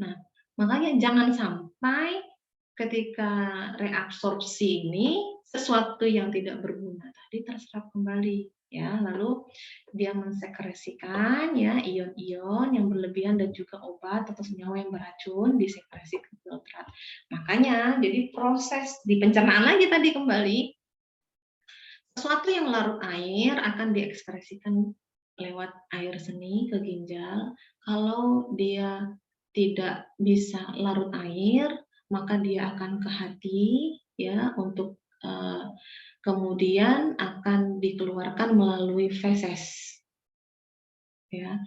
Nah, makanya jangan sampai ketika reabsorpsi ini sesuatu yang tidak berguna tadi terserap kembali ya, lalu dia mensekresikan ya ion-ion yang berlebihan dan juga obat atau senyawa yang beracun disekresi ke filtrat. Makanya jadi proses di pencernaan lagi tadi kembali, sesuatu yang larut air akan diekspresikan lewat air seni ke ginjal. Kalau dia tidak bisa larut air, maka dia akan ke hati ya untuk kemudian akan dikeluarkan melalui feses. Ya.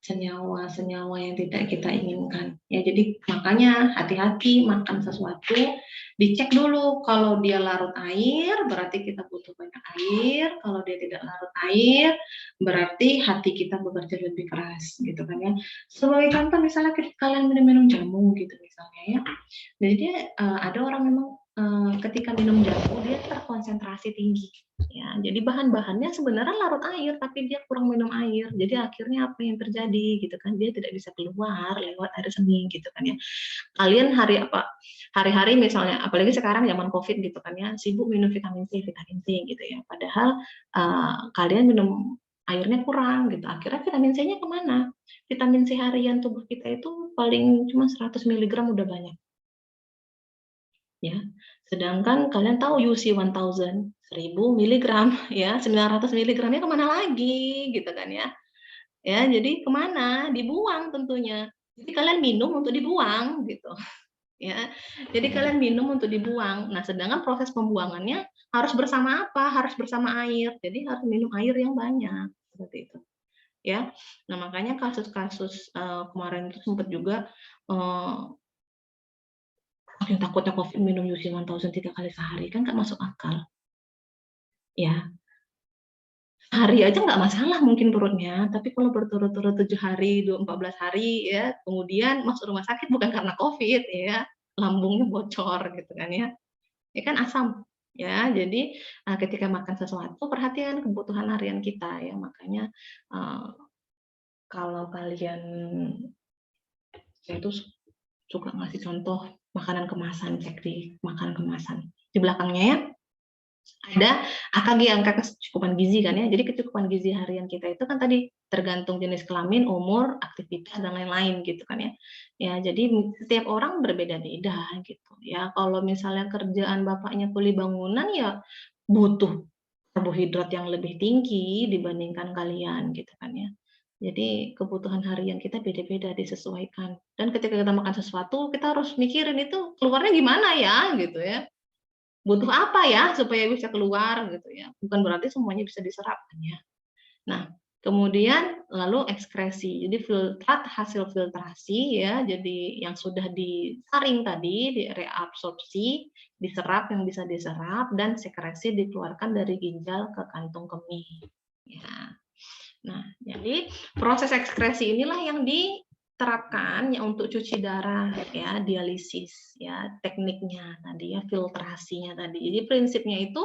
senyawa-senyawa yang tidak kita inginkan. Ya, jadi makanya hati-hati makan sesuatu, dicek dulu. Kalau dia larut air, berarti kita butuh banyak air. Kalau dia tidak larut air, berarti hati kita bekerja lebih keras, gitu kan ya. Sebagai contoh, misalnya kalian minum jamu, gitu misalnya ya. Jadi dia ada orang memang ketika minum jamu dia terkonsentrasi tinggi. Ya, jadi bahan-bahannya sebenarnya larut air, tapi dia kurang minum air. Jadi akhirnya apa yang terjadi, gitu kan? Dia tidak bisa keluar lewat air seni, gitu kan ya. Kalian hari-hari misalnya, apalagi sekarang zaman COVID, gitu kan ya, sibuk minum vitamin C, gitu ya. Padahal kalian minum airnya kurang, gitu. Akhirnya vitamin C-nya kemana? Vitamin C harian tubuh kita itu paling cuma 100 mg udah banyak. Ya, sedangkan kalian tahu UC 1000 mg ya, 900 mg-nya kemana lagi gitu kan ya. Ya, jadi kemana? Dibuang tentunya. Jadi kalian minum untuk dibuang gitu. Ya. Jadi kalian minum untuk dibuang. Nah, sedangkan proses pembuangannya harus bersama apa? Harus bersama air. Jadi harus minum air yang banyak seperti itu. Ya. Nah, makanya kasus-kasus kemarin itu sempat juga saking takutnya COVID minum UC 1000 3 kali sehari, kan nggak masuk akal. Ya, hari aja nggak masalah mungkin perutnya, tapi kalau berturut-turut 7 hari, 14 hari ya, kemudian masuk rumah sakit bukan karena COVID ya, lambungnya bocor gitu kan ya. Ya kan asam. Ya, jadi ketika makan sesuatu perhatian kebutuhan harian kita ya, makanya kalau kalian, saya tuh suka ngasih contoh makanan kemasan, cek di makanan kemasan. Di belakangnya ya, ada AKG, angka kecukupan gizi kan ya. Jadi kecukupan gizi harian kita itu kan tadi tergantung jenis kelamin, umur, aktivitas dan lain-lain gitu kan ya. Ya, jadi setiap orang berbeda-beda gitu ya. Kalau misalnya kerjaan bapaknya kuli bangunan ya butuh karbohidrat yang lebih tinggi dibandingkan kalian gitu kan ya. Jadi kebutuhan harian kita beda-beda, disesuaikan. Dan ketika kita makan sesuatu, kita harus mikirin itu keluarnya gimana ya gitu ya. Butuh apa ya supaya bisa keluar gitu ya, bukan berarti semuanya bisa diserap kan ya. Nah, kemudian lalu ekskresi, jadi filtrat hasil filtrasi ya, jadi yang sudah disaring tadi, direabsorpsi, diserap yang bisa diserap, dan sekresi dikeluarkan dari ginjal ke kantung kemih. Ya. Nah, jadi proses ekskresi inilah yang diterapkan ya untuk cuci darah ya, dialisis ya, tekniknya tadi ya, filtrasinya tadi. Jadi prinsipnya itu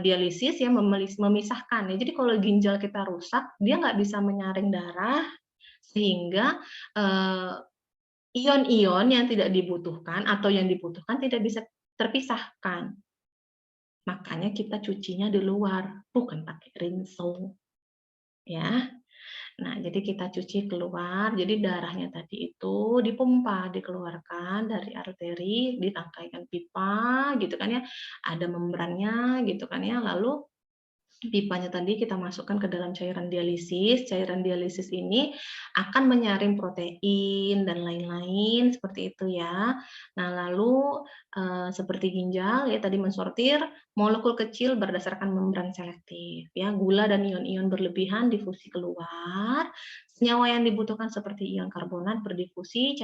dialisis ya, memisahkan ya. Jadi kalau ginjal kita rusak, dia nggak bisa menyaring darah sehingga ion-ion yang tidak dibutuhkan atau yang dibutuhkan tidak bisa terpisahkan. Makanya kita cucinya di luar, bukan pakai rinso. Ya. Nah, jadi kita cuci keluar, jadi darahnya tadi itu dipompa, dikeluarkan dari arteri, ditangkaikan pipa gitu kan ya. Ada membrannya gitu kan ya. Lalu pipanya tadi kita masukkan ke dalam cairan dialisis. Cairan dialisis ini akan menyaring protein dan lain-lain seperti itu ya. Nah, lalu seperti ginjal ya tadi mensortir molekul kecil berdasarkan membran selektif ya. Gula dan ion-ion berlebihan difusi keluar. Senyawa yang dibutuhkan seperti ion karbonat berdifusi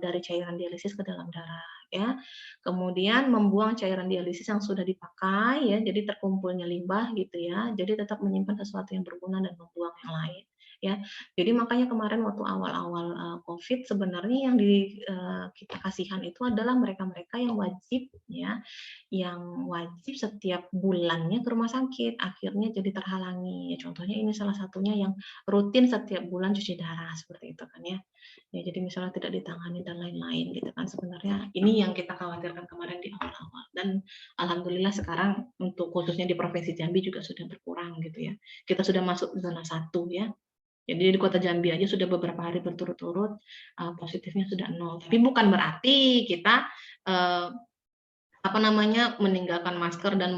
dari cairan dialisis ke dalam darah ya. Kemudian membuang cairan dialisis yang sudah dipakai ya, jadi terkumpulnya limbah gitu ya. Jadi tetap menyimpan sesuatu yang berguna dan membuang yang lain ya. Jadi makanya kemarin waktu awal-awal COVID sebenarnya yang kita kasihan itu adalah mereka-mereka yang wajib ya, yang wajib setiap bulannya ke rumah sakit, akhirnya jadi terhalangi. Ya, contohnya ini salah satunya yang rutin setiap bulan cuci darah seperti itu kan ya. Ya, jadi misalnya tidak ditangani dan lain-lain gitu kan, sebenarnya ini yang kita khawatirkan kemarin di awal-awal, dan alhamdulillah sekarang untuk khususnya di Provinsi Jambi juga sudah berkurang gitu ya. Kita sudah masuk zona 1 ya. Jadi di Kota Jambi aja sudah beberapa hari berturut-turut positifnya sudah 0. Tapi bukan berarti kita meninggalkan masker dan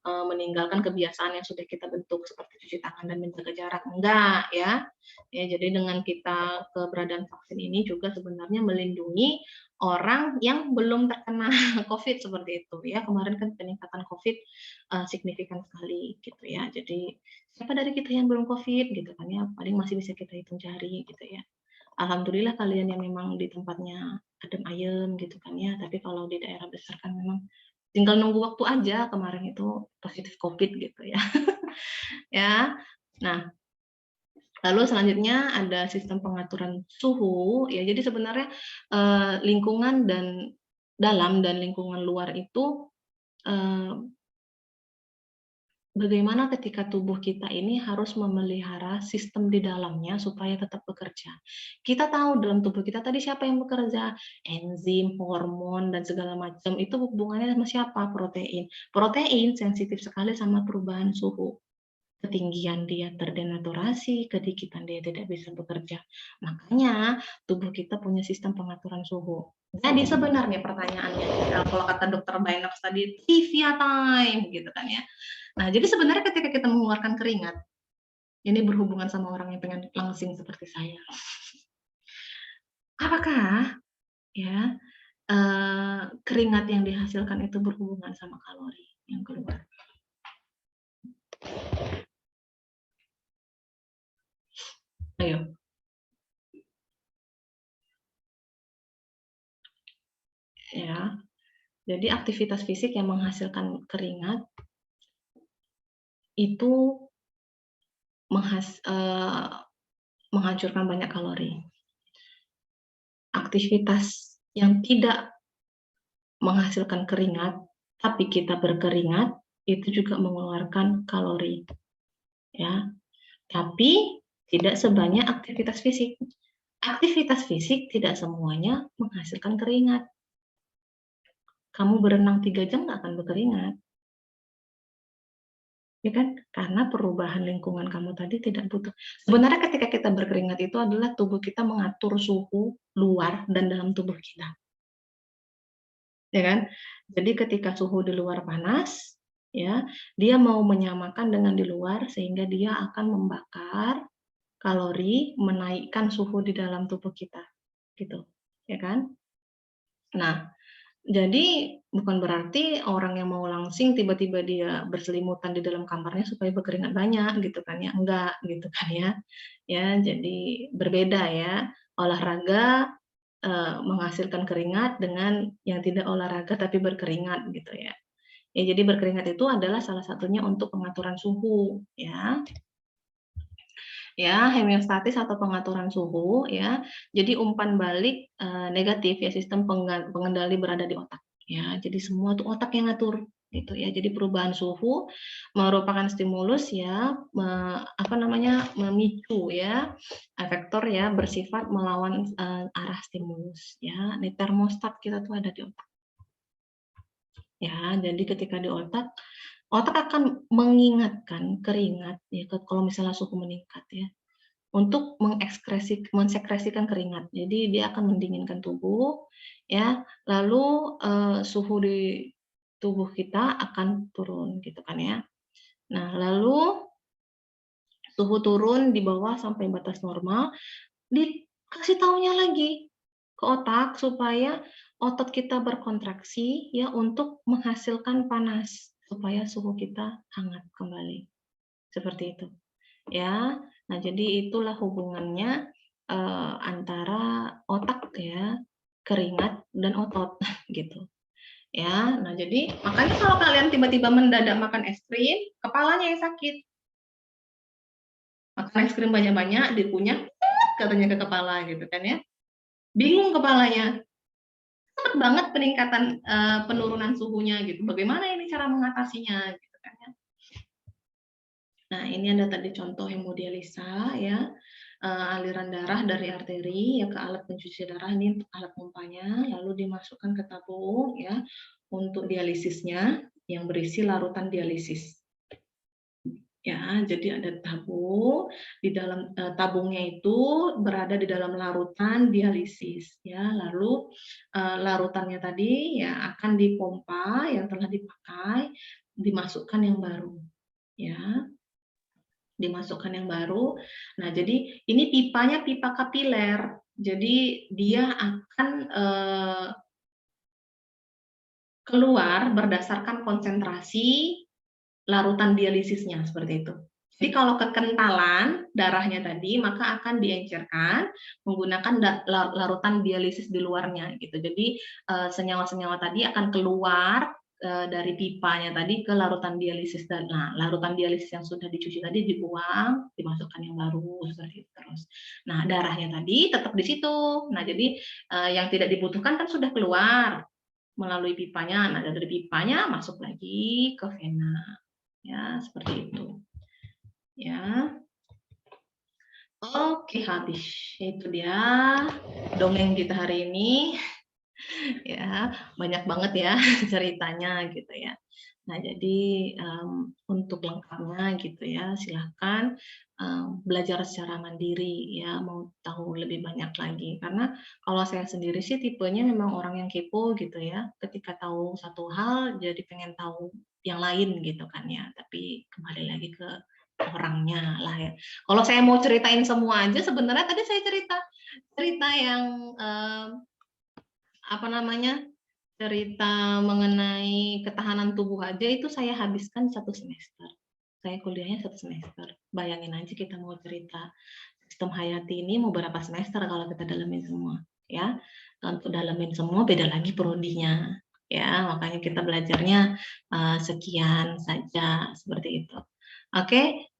meninggalkan kebiasaan yang sudah kita bentuk seperti cuci tangan dan menjaga jarak, enggak ya. Ya, jadi dengan kita keberadaan vaksin ini juga sebenarnya melindungi orang yang belum terkena COVID seperti itu ya. Kemarin kan peningkatan COVID signifikan sekali gitu ya. Jadi siapa dari kita yang belum COVID gitu kan ya, paling masih bisa kita hitung jari gitu ya. Alhamdulillah kalian yang memang di tempatnya adem ayem gitu kan ya, tapi kalau di daerah besar kan memang tinggal nunggu waktu aja, kemarin itu positif COVID gitu ya. Ya. Nah, lalu selanjutnya ada sistem pengaturan suhu ya. Jadi sebenarnya lingkungan dan dalam dan lingkungan luar itu bagaimana ketika tubuh kita ini harus memelihara sistem di dalamnya supaya tetap bekerja. Kita tahu dalam tubuh kita tadi siapa yang bekerja? Enzim, hormon, dan segala macam. Itu hubungannya sama siapa? Protein. Protein sensitif sekali sama perubahan suhu. Ketinggian dia terdenaturasi, kedikitan dia tidak bisa bekerja. Makanya tubuh kita punya sistem pengaturan suhu. Jadi sebenarnya pertanyaannya, kalau kata dokter Bainox tadi, trivia time gitu kan ya. Nah, jadi sebenarnya ketika kita mengeluarkan keringat, ini berhubungan sama orang yang pengen langsing seperti saya. Apakah ya keringat yang dihasilkan itu berhubungan sama kalori yang keluar? Ayo. Ya. Jadi aktivitas fisik yang menghasilkan keringat itu menghancurkan banyak kalori. Aktivitas yang tidak menghasilkan keringat, tapi kita berkeringat, itu juga mengeluarkan kalori. Ya. Tapi tidak sebanyak aktivitas fisik. Aktivitas fisik tidak semuanya menghasilkan keringat. Kamu berenang 3 jam nggak akan berkeringat. Ya kan? Karena perubahan lingkungan kamu tadi tidak butuh. Sebenarnya ketika kita berkeringat itu adalah tubuh kita mengatur suhu luar dan dalam tubuh kita. Ya kan? Jadi ketika suhu di luar panas, ya, dia mau menyamakan dengan di luar sehingga dia akan membakar kalori, menaikkan suhu di dalam tubuh kita, gitu, ya kan? Nah, jadi bukan berarti orang yang mau langsing tiba-tiba dia berselimutan di dalam kamarnya supaya berkeringat banyak gitu kan ya, enggak gitu kan ya. Ya, jadi berbeda ya, olahraga menghasilkan keringat dengan yang tidak olahraga tapi berkeringat gitu ya. Ya, jadi berkeringat itu adalah salah satunya untuk pengaturan suhu ya. Ya, homeostatis atau pengaturan suhu ya. Jadi umpan balik negatif ya, sistem pengendali berada di otak ya. Jadi semua tuh otak yang ngatur gitu ya. Jadi perubahan suhu merupakan stimulus ya, memicu ya, efektor ya bersifat melawan arah stimulus ya. Di termostat kita tuh ada di otak. Ya, jadi ketika di otak akan mengingatkan keringat ya, kalau misalnya suhu meningkat ya, untuk mensekresikan keringat. Jadi dia akan mendinginkan tubuh, ya. Lalu suhu di tubuh kita akan turun, gitu kan ya. Nah, lalu suhu turun di bawah sampai batas normal, dikasih taunya lagi ke otak supaya otot kita berkontraksi ya untuk menghasilkan panas supaya suhu kita hangat kembali. Seperti itu. Ya. Nah, jadi itulah hubungannya antara otak ya, keringat dan otot gitu. Ya. Nah, jadi makanya kalau kalian tiba-tiba mendadak makan es krim, kepalanya yang sakit. Makan es krim banyak-banyak, dikunyah katanya ke kepala gitu kan ya. Bingung kepalanya. Cepat banget peningkatan penurunan suhunya gitu. Bagaimana ini cara mengatasinya gitu kan ya. Nah, ini ada tadi contoh hemodialisa ya, aliran darah dari arteri ya ke alat pencuci darah, ini untuk alat pompanya, lalu dimasukkan ke tabung ya untuk dialisisnya yang berisi larutan dialisis. Ya, jadi ada tabung di dalam tabungnya itu berada di dalam larutan dialisis ya. Lalu larutannya tadi ya akan dipompa yang telah dipakai, dimasukkan yang baru ya. Dimasukkan yang baru. Nah, jadi ini pipanya pipa kapiler. Jadi dia akan keluar berdasarkan konsentrasi larutan dialisisnya seperti itu. Jadi kalau kekentalan darahnya tadi maka akan diencerkan menggunakan larutan dialisis di luarnya gitu. Jadi senyawa-senyawa tadi akan keluar dari pipanya tadi ke larutan dialisis. Nah, larutan dialisis yang sudah dicuci tadi dibuang, dimasukkan yang baru seperti itu terus. Nah, darahnya tadi tetap di situ. Nah, jadi yang tidak dibutuhkan kan sudah keluar melalui pipanya. Nah, dari pipanya masuk lagi ke vena. Ya, seperti itu. Ya. Oke, habis. Itu dia dongeng kita hari ini. Ya, banyak banget ya ceritanya gitu ya. Nah, jadi untuk lengkapnya gitu ya, silahkan belajar secara mandiri ya, mau tahu lebih banyak lagi. Karena kalau saya sendiri sih tipenya memang orang yang kepo gitu ya. Ketika tahu satu hal, jadi pengen tahu yang lain gitu kan ya. Tapi kembali lagi ke orangnya lah ya. Kalau saya mau ceritain semua aja, sebenarnya tadi saya cerita yang apa namanya, cerita mengenai ketahanan tubuh aja itu saya habiskan 1 semester. Saya kuliahnya 1 semester. Bayangin aja kita mau cerita sistem hayati ini mau berapa semester kalau kita dalamin semua, ya. Untuk dalamin semua beda lagi prodinya, ya. Makanya kita belajarnya sekian saja seperti itu. Oke,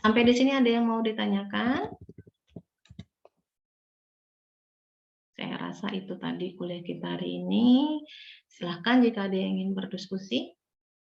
sampai di sini ada yang mau ditanyakan? Saya rasa itu tadi kuliah kita hari ini. Silahkan jika ada yang ingin berdiskusi.